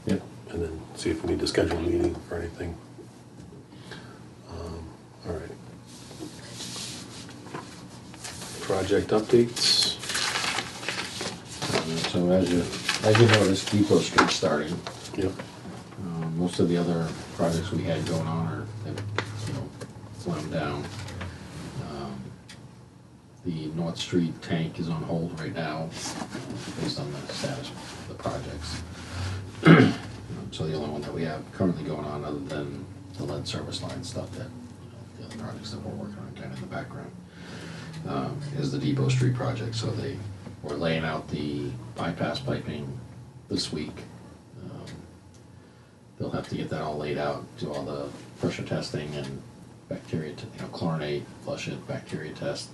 Yep. and then see if we need to schedule a meeting or anything. All right. Project updates. So as you notice, Depot Street's starting. Yep. Most of the other projects we had going on are, you know, slammed down. The North Street tank is on hold right now, based on the status of the projects. So the only one that we have currently going on, other than the lead service line stuff that, you know, the other projects that we're working on kind of in the background, is the Depot Street project. So we're laying out the bypass piping this week. They'll have to get that all laid out, do all the pressure testing and bacteria, chlorinate, flush it, bacteria test.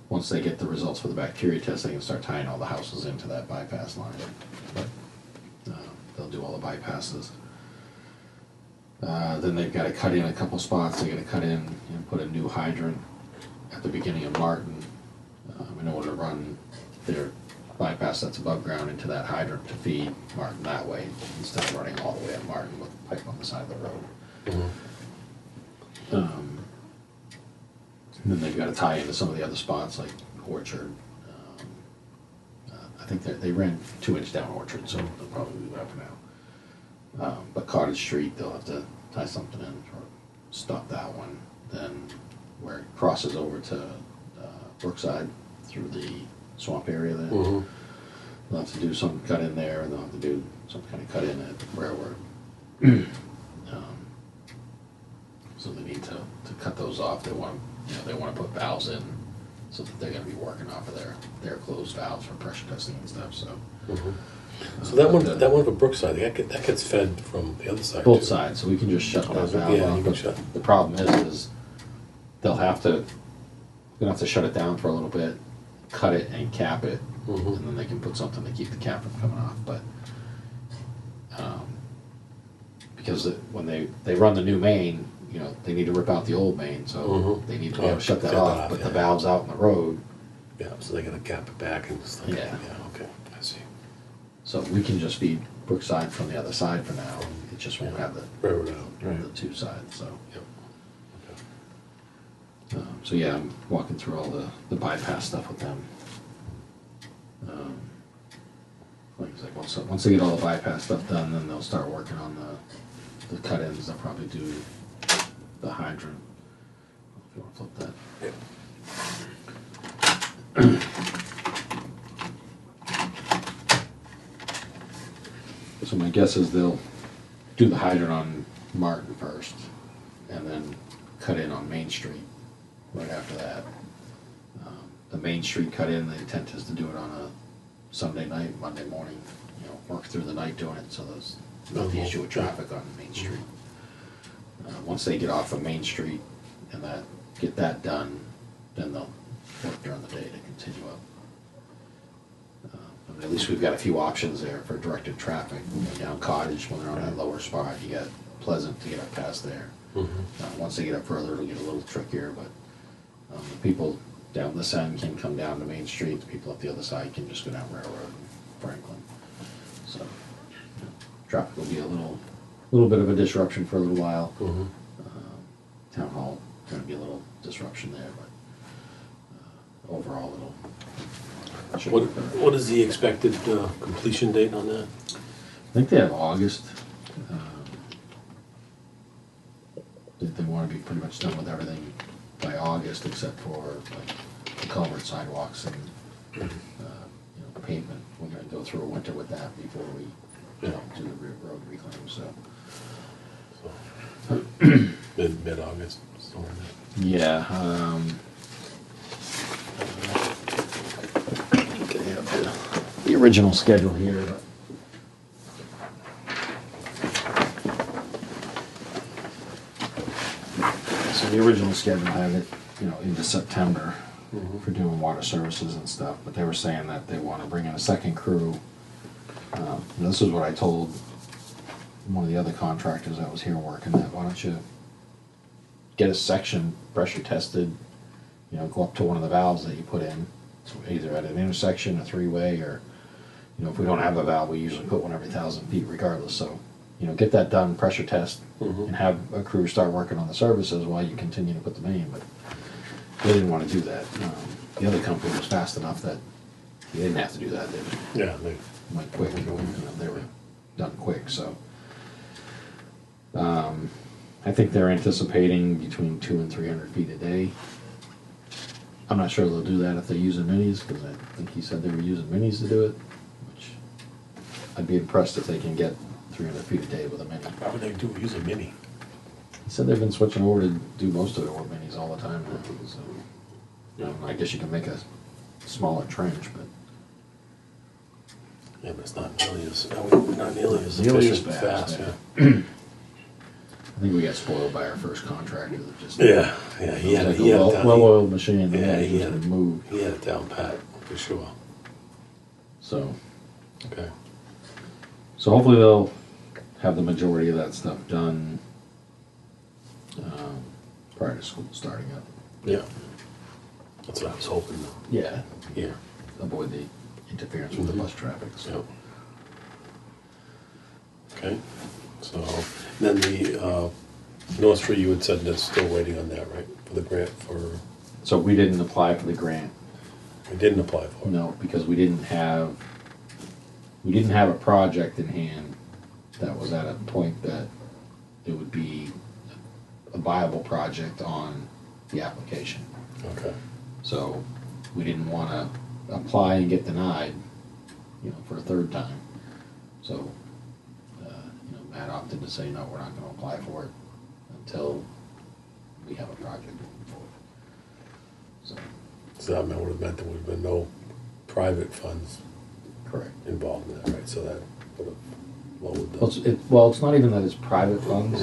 Once they get the results for the bacteria test, they can start tying all the houses into that bypass line. But they'll do all the bypasses. Then they've got to cut in a couple spots. They're going to cut in and put a new hydrant at the beginning of Martin in order to run their bypass that's above ground into that hydrant to feed Martin that way, instead of running all the way up Martin with a pipe on the side of the road. Mhm. And then they've got to tie into some of the other spots like Orchard. I think they ran 2-inch down Orchard, so they'll probably do that for now. But Cottage Street, they'll have to tie something in or stop that one. Then where it crosses over to Brookside through the swamp area there, Mhm. they'll have to do some cut in there, and they'll have to do some kind of cut in at the railroad. So they need to cut those off. They want to put valves in, so that they're going to be working off of their closed valves for pressure testing and stuff. So Mhm. So that one for Brookside, that gets fed from the other side both too. sides, so we can just shut that Oh, valve yeah, off. you can But shut. the problem is they'll have to shut it down for a little bit, cut it and cap it, Mhm. and then they can put something to keep the cap from coming off. But because when they run the new main, they need to rip out the old main, so Mhm. they need to be able to shut that Shut that off. off, But yeah. the valve's out in the road, Yeah, so they gotta cap it back and stuff. Yeah. Yeah, okay, I see. so we can just feed Brookside from the other side for now. It just won't have the Railroad out. the two sides. So Yep. so yeah, I'm walking through all the bypass stuff with them. Like once they get all the bypass stuff done, then they'll start working on the cut-ins. They'll probably do the hydrant. If you want to flip that. Yep. So my guess is they'll do the hydrant on Martin first, and then cut in on Main Street right after that. The Main Street cut in, the intent is to do it on a Sunday night, Monday morning, work through the night doing it, so there's not the issue with traffic on Main Street. Once they get off of Main Street and get that done, then they'll work during the day to continue up. I mean, at least we've got a few options there for directed traffic. You know, down Cottage, when they're on that lower spot, you got Pleasant to get up past there. Once they get up further, it'll get a little trickier, but the people down this end can come down to Main Street, the people up the other side can just go down Railroad and Franklin. So, you know, traffic will be a little bit of a disruption for a little while. Town Hall, gonna be a little disruption there, but overall it'll. What is the expected completion date on that? I think they have August. They want to be pretty much done with everything by August, except for like the culvert sidewalks and you know, pavement. We're going to go through a winter with that before we do the road reclaim. So Mid-August. Somewhere in there. yeah. Okay, I have the original schedule here. But so the original schedule had it, you know, into September for doing water services and stuff. But they were saying that they want to bring in a second crew. And this is what I told one of the other contractors that was here working that. Why don't you get a section pressure tested? You know, go up to one of the valves that you put in, so either at an intersection, a three-way, or you know, if we don't have a valve, we usually put one every 1,000 feet, regardless. So, you know, get that done, pressure test, and have a crew start working on the services while you continue to put the main. But they didn't want to do that. The other company was fast enough that they didn't have to do that. They just They went quick. You know, they were done quick. So, I think they're anticipating between 200 and 300 feet a day. I'm not sure they'll do that if they're using minis, because I think he said they were using minis to do it, which I'd be impressed if they can get 300 feet a day with a mini. Why would they use a mini? He said they've been switching over to do most of it with minis all the time now, so, you know, I guess you can make a smaller trench, but Yeah, but it's not nearly as Nearly as efficient, fast, fast. yeah. I think we got spoiled by our first contractor that just Yeah, he had a well-oiled machine that Yeah, had he just had- move. He had it down pat for sure. So Okay. hopefully they'll have the majority of that stuff done prior to school starting up. Yeah. That's what I was hoping. Yeah, Yeah. avoid the interference with the bus traffic. So. Yep. Okay. So then the North Street, you had said that's still waiting on that, right? For the grant for. So we didn't apply for the grant. We didn't apply for it. No, because we didn't have a project in hand that was at a point that it would be a viable project on the application. Okay. So we didn't want to apply and get denied, you know, for a third time. So, you know, Matt opted to say, no, we're not going to apply for it until we have a project moving forward. So that would have meant there would have been no private funds Correct. involved in that, right? So that would have lowered the. Well, it's not even that it's private funds.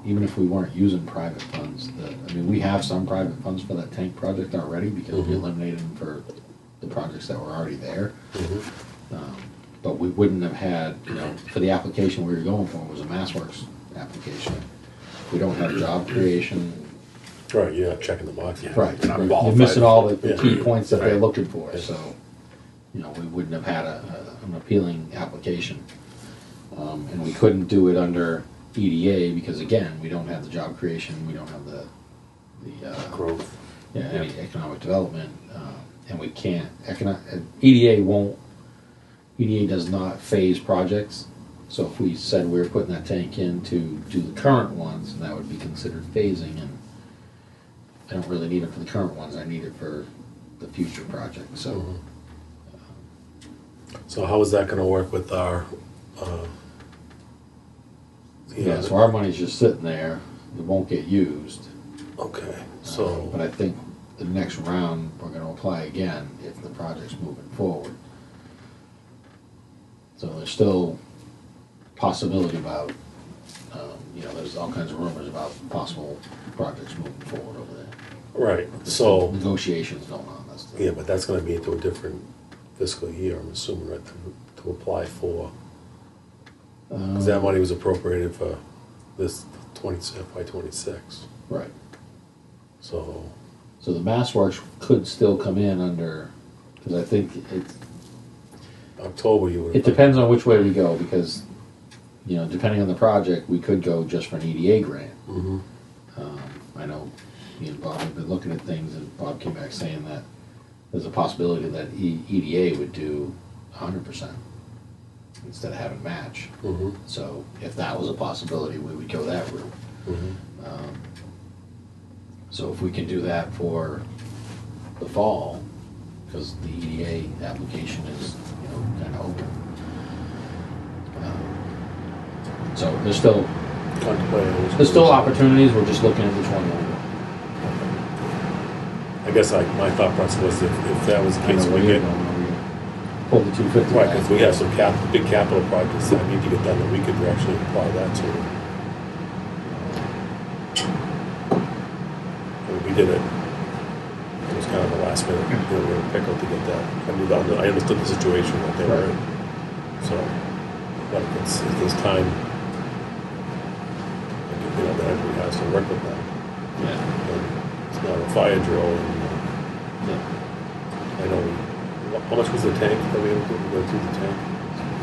Even if we weren't using private funds, I mean, we have some private funds for that tank project already because we eliminated them for the projects that were already there. But we wouldn't have had, you know, for the application we were going for was a MassWorks application. We don't have job creation. Right, you're not checking the box. Right. You're not You're qualified. missing all the Yeah. key points that they're Right. looking for, Yeah. so, you know, we wouldn't have had an appealing application. And we couldn't do it under EDA because, again, we don't have the job creation, we don't have the Growth. any economic development, and we can't, EDA does not phase projects. So if we said we were putting that tank in to do the current ones, that would be considered phasing, and I don't really need it for the current ones, I need it for the future projects, so. So how is that gonna work with our, Yeah, so our money's just sitting there, it won't get used. Okay, But so, I think the next round, we're gonna apply again if the project's moving forward. So there's still possibility about, you know, there's all kinds of rumors about possible projects moving forward over there. Right, so, negotiations going on. That's the- yeah, but that's gonna be into a different fiscal year, I'm assuming, right, to apply for. Because that money was appropriated for this FY '26, Right. so, So the Mass Works could still come in under, because I think October you would. it depends on which way we go, because, you know, depending on the project, we could go just for an EDA grant. Mm-hmm, I know me and Bob have been looking at things, and Bob came back saying that there's a possibility that EDA would do 100% instead of having match. mm-hmm, So if that was a possibility, we would go that route. mm-hmm. So if we can do that for the fall, because the EDA application is, you know, kind of open. So there's still opportunities, we're just looking at which one we'll. I guess my thought process was if that was the case, we get, Pull the 250. right, because we have some big capital projects that need to get done, that we could actually apply that to. And we did it. It was kind of a last minute, we were in a pickle to get that. I understood the situation that they were in. So, but if there's time, you know, that everybody has to work with that. Yeah. And it's not a fire drill, and Yeah. I know, how much was the tank that we had to go through the tank?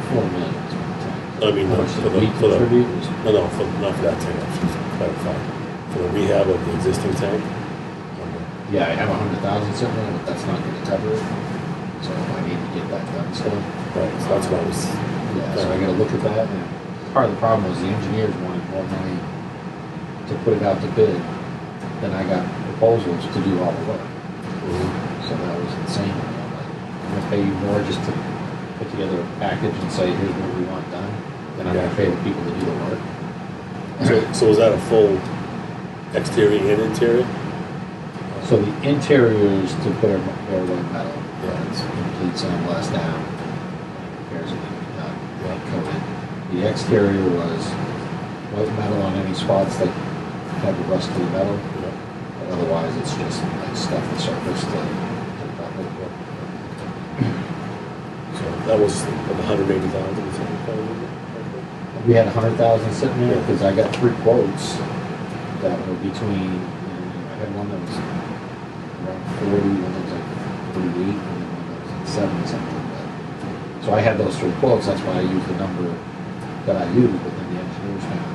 4 million. is what the tank- I mean, How much for did the, we for the, contribute? Was- no, not for that tank, I should clarify. For the rehab of the existing tank? Yeah, I have 100,000 sitting there, but that's not gonna cover it. So I need to get that done still. Right, so that's what I was, Yeah, so I gotta look at that, and part of the problem was the engineers wanted more money to put it out to bid than I got proposals to do all the work. So that was insane. I'm like, I'm gonna pay you more just to put together a package and say, here's what we want done, than I'm gonna pay the people to do the work. so was that a full exterior and interior? So the interiors to put airway metal, it's complete sandblast down, repairs that need to be done, white coated. The exterior was white metal on any spots that have a rusty metal, but otherwise it's just like stuff the surface to So that was like 180,000 or something, probably? We had 100,000 sitting there, because I got 3 quotes that were between, I had one that was around 40, one that was like 38, and then one that was like 70 something. So I had those 3 quotes, that's why I used the number that I used, but then the engineers found.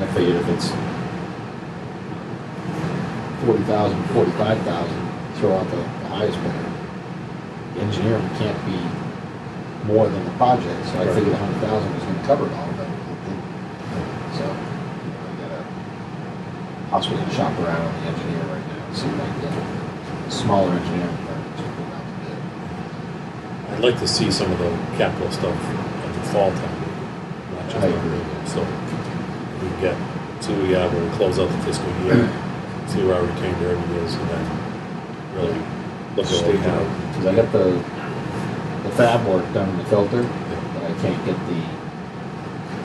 I figured if it's 40,000, 45,000, throw out the highest bidder. The engineering can't be more than the project, so I figured 100,000 was gonna cover it all, but it didn't. So, I gotta possibly shop around on the engineer right now, and see if I can get a smaller engineering firm to put out the bid. I'd like to see some of the capital stuff at the fall time, not just I agree. So we can get, see what we have when we close out the fiscal year, see where our retained earning is, and then really look at what we have. Because I got the fab work done in the filter, but I can't get the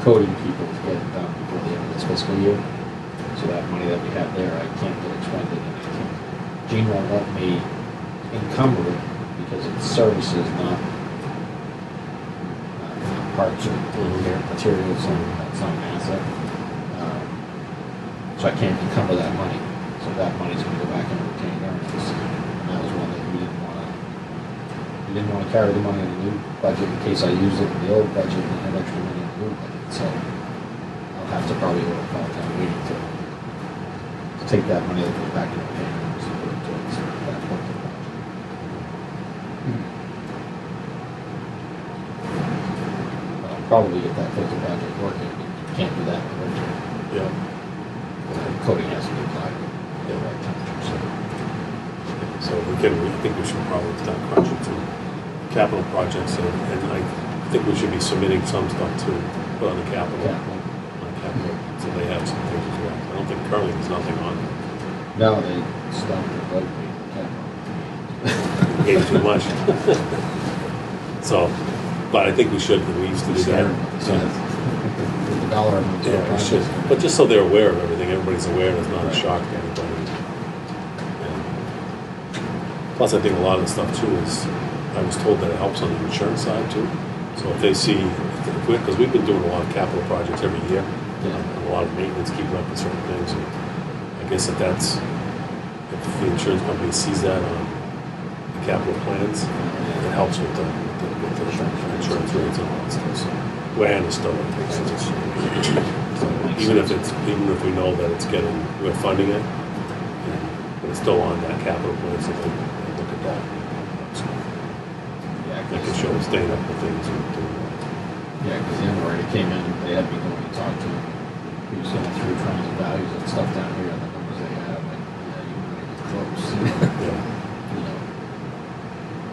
coding people to get it done before the end of this fiscal year. So that money that we have there, I can't get expended, and I can't. Gene won't let me encumber it because it's services, not parts or materials, and that's not an asset. So I can't encumber that money. So that money's gonna go back into retained earnings. And that was one that we didn't want to carry the money in the new budget in case I used it in the old budget and had extra money in the new budget. So I'll have to probably go to fall town meeting to take that money that goes back into retained earnings and put it towards that part of the project. But I'll probably get that filter project working. You can't do that in the winter. Yeah. Coating has to be applied at the right temperature. So we can, I think we should probably start crunching some capital projects, and I think we should be submitting some stuff to put on the capital. On capital, so they have some things as well. I don't think currently there's nothing on it. No, they stopped the vote capital. Gave too much. So, but I think we should, we used to do that. The dollar amount. Yeah, we should, but just so they're aware of everything, everybody's aware, it's not a shock to anybody. Plus, I think a lot of the stuff too is, I was told that it helps on the insurance side too. So if they see, because we've been doing a lot of capital projects every year, and a lot of maintenance, keeping up with certain things. And I guess if the insurance company sees that on the capital plans, it helps with the insurance rates and all that stuff. So, the way I understood it. So even if we know that we're funding it, but it's still on that capital plan, so they look at that. So that can show us staying up with things and doing that. Yeah, because the underwriter came in, they had me go and talk to him. He was going through trying to values and stuff down here, and the numbers they have, like, yeah, you were really close. Yeah. You know,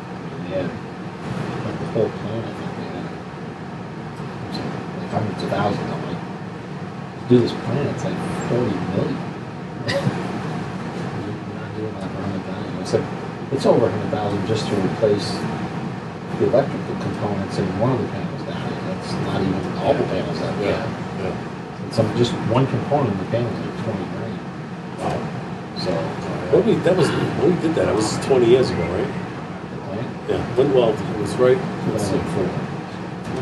I mean, they had, like, the whole plan, I think they had, it was like hundreds of thousands. I'm like, to do this plan, it's like 40 million. You're not doing like 100,000. It's like, it's over 100,000 just to replace the electrical components in one of the panels down here. That's not even all the panels that we have. Yeah. Some just one component of the panel is like 20 grand. Wow. So When we did that, it was 20 years ago, right? the plant, Yeah. It was right. Let's see. 20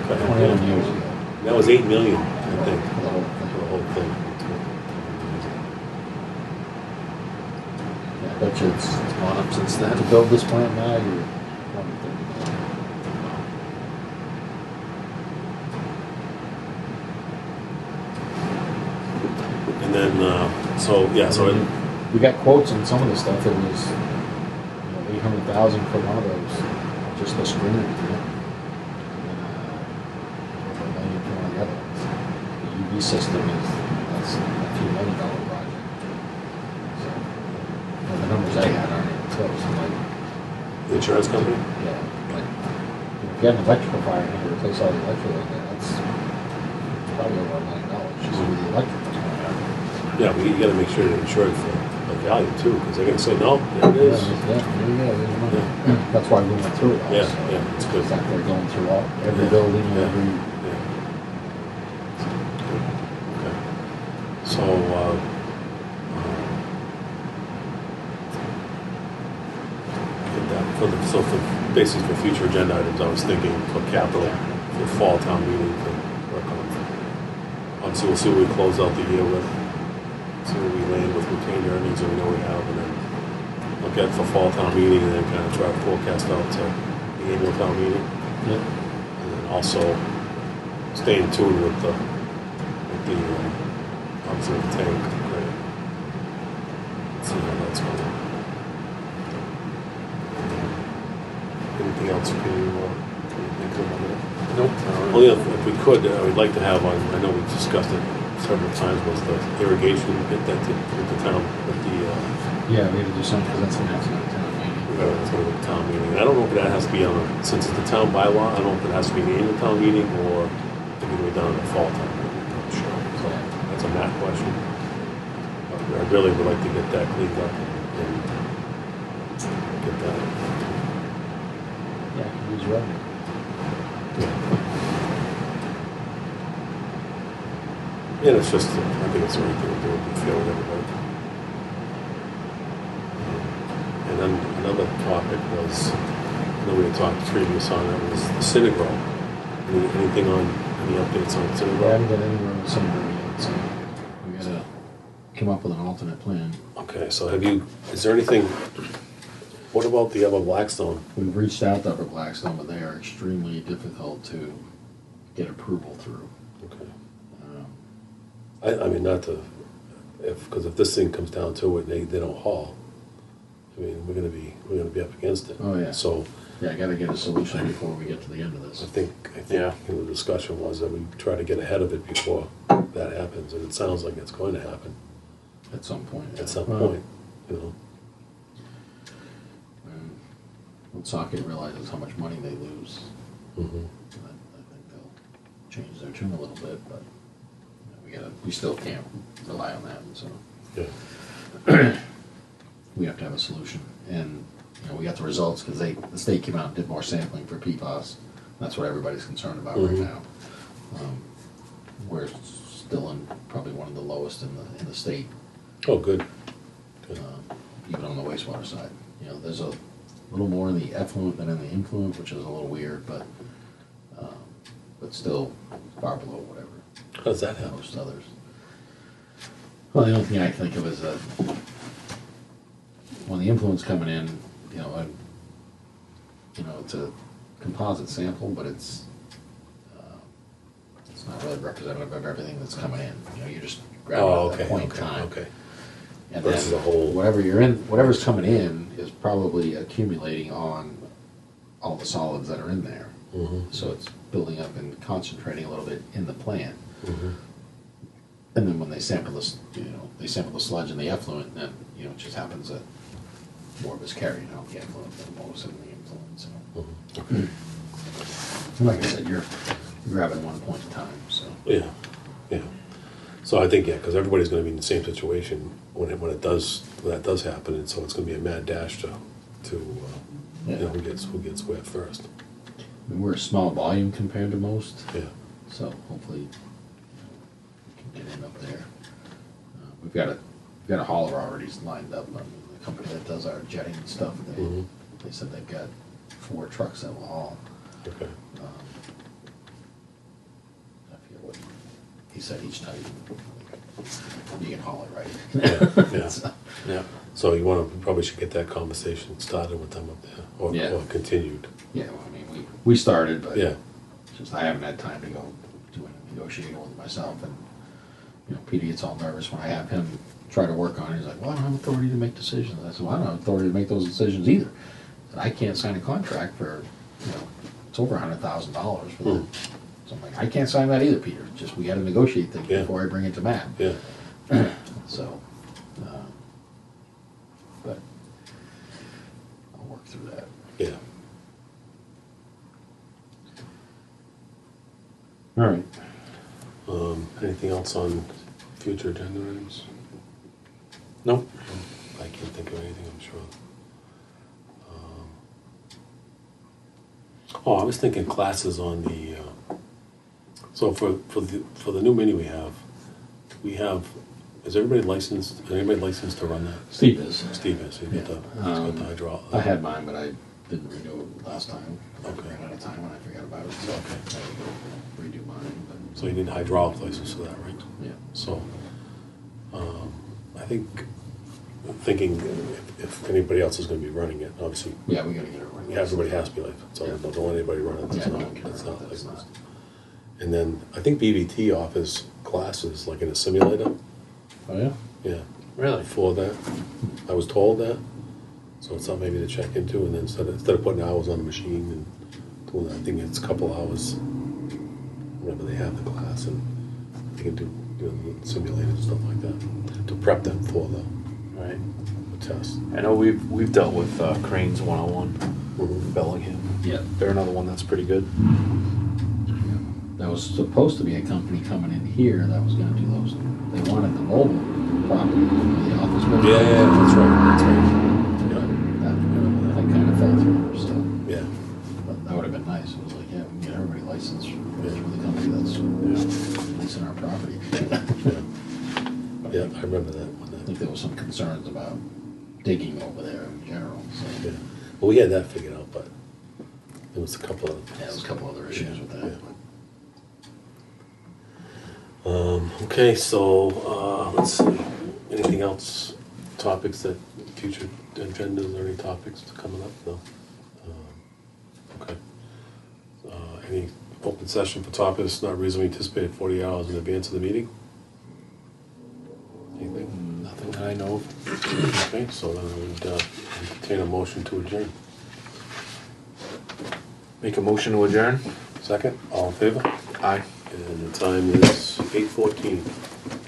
Okay. years ago. That was 8 million, I think, For the whole for thing. the whole thing. Yeah, I bet you it's gone up since then. To build this plant now, you're probably 30 million. And then, We got quotes on some of the stuff. It was 800,000 for one of those, just the screen. And then $1 million for one of the other ones. The UV system that's a few $1 million project. So the numbers I had aren't even close. I'm like, the insurance company? yeah, like if you had an electrical fire and you had to replace all the electrical in there, that's probably over $1 million just with the electrical. Yeah, but you gotta make sure you're insured for the value too, because they're gonna say, no, there it is. Yeah, there you go. There's your money. That's why we went through it all. Yeah, so yeah, it's good. It's like they're going through every Yeah, building, yeah. every. Yeah. Okay. So, get that for basically for future agenda items, I was thinking for capital, for fall town meeting to work on. Obviously, we'll see what we close out the year with, see where we land with retained earnings that we know we have, and then look at for fall town meeting, and then kind of try to forecast out to the annual town meeting. Yeah. And then also stay in tune with the obviously the tank, right? See how that's going. Anything else you think about it? Nope. Only if we could, I would like to have on, I know we've discussed it several times, was the irrigation, get that to the town, with the, Yeah, we had to do something because that's the next one, town meeting. it's going to be the town meeting. And I don't know if that has to be on, since it's the town bylaw, I don't know if it has to be the annual town meeting or if it can be done in the fall town meeting. I'm not sure. So that's a Matt question. But I really would like to get that cleaned up and get that. Yeah, use revenue. Yeah, it's just, I think it's the right thing to do, be fair with everybody. And then another topic was, I know we had talked previous on it, was the Synagro. Anything on, any updates on We Synagro? haven't got anywhere with some yet, so we gotta come up with an alternate plan. Okay, so is there anything, what about the other Blackstone? We've reached out to Upper Blackstone, but they are extremely difficult to get approval through. Okay. Um, I mean, not to, because if this thing comes down to it and they don't haul, I mean, we're gonna be up against it. Oh, yeah. So Yeah, I gotta get a solution before we get to the end of I this. think Yeah. the discussion was that we try to get ahead of it before that happens, and it sounds like it's going to happen At some point. at some Well, point, you know. And when Socket realizes how much money they lose, Mhm. I think they'll change their tune a little bit, but you know, we still can't rely on that, so Yeah. we have to have a solution. And, you know, we got the results because the state came out and did more sampling for PFAS. That's what everybody's concerned about right Mhm. now. We're still in probably one of the lowest in the state, Oh, good. Good. even on the wastewater side. You know, there's a little more in the effluent than in the influent, which is a little weird, but still far below whatever How does that happen? most others. Well, the only thing I think of is that when the influent's coming in, it's a composite sample, but it's not really representative of everything that's coming in. You're just grabbing Oh, at okay, that point in okay, time. okay. And Versus then a whole- whatever's coming in is probably accumulating on all the solids that are in there. Mm-hmm. So it's building up and concentrating a little bit in the plant. Mm-hmm. And then when they sample this, they sample the sludge and the effluent, and then, it just happens that more of it's carrying out the effluent than most of the influent. So, Mm-hmm. and like I said, you're grabbing one point in time, so. Yeah, yeah. So I think, yeah, because everybody's gonna be in the same situation when that does happen, and so it's gonna be a mad dash to who gets wet first. I mean, we're a small volume compared to most, Yeah, so hopefully we can get in up there. We've got a hauler already lined up. The company that does our jetting and stuff, Mhm. they said they've got 4 trucks that will haul. okay. I forget what he said each time. You can haul it, right? Yeah, So, yeah. So you probably should get that conversation started with them up there, Yeah. or continued. yeah, well, I mean, we started, but Yeah, it's just I haven't had time to go do any negotiating with myself, and Peter gets all nervous when I have him try to work on it. He's like, "Well, I don't have authority to make decisions." I said, "Well, I don't have authority to make those decisions either. I said, I can't sign a contract for it's over $100,000 for that." So I'm like, "I can't sign that either, Peter. Just we got to negotiate things Yeah. before I bring it to Matt." yeah. So, but I'll work through that. Yeah. All right. Anything else on future agenda items? Nope. I can't think of anything, I'm sure. I was thinking classes on the, so for the new mini we have, is anybody licensed to run that? Steve is. Steve is, he's got the hydraulic. I had mine, but I didn't renew it last time. I Okay. ran out of time when I forgot about it, so I had to go redo mine, but, So you need a hydraulic license for that, right? yeah. So, I think, thinking if anybody else is gonna be running it, obviously, Yeah, we gotta get it right. everybody has to be licensed, so Yeah. don't let anybody run it that's Yeah, no not, one can that's run not it that's licensed. not. And then, I think BVT offers classes, like in a simulator, Oh, yeah? yeah, Really? for that. I was told that, so it's something maybe to check into, and then instead of putting hours on the machine and doing that, I think it's a couple hours, whenever they have the class, and they can do simulators and stuff like that, to prep them for the Right. test. I know we've dealt with Cranes 101 Mhm. in Bellingham. Yeah. They're another one that's pretty good. There was supposed to be a company coming in here that was gonna do those. They wanted the mobile property, the office building. Yeah, that's right, That kind of fell through, so. yeah, But that would have been nice. It was like, yeah, we can get everybody licensed through the company that's leasing our property. yeah, I remember that I one. think there was some concerns about digging over there in general, so. Yeah, well, we had that figured out, but there was a couple of. Yeah, there was a couple other issues with that. Yeah. Okay, so, let's see, anything else, topics that, future agendas, or any topics coming up? No? Okay. Any open session for topics not reasonably anticipated 40 hours in advance of the meeting? Anything? Nothing that I know of. Okay, so then I would entertain a motion to adjourn. Make a motion to adjourn? Second, all in favor? Aye. And the time is 8:14.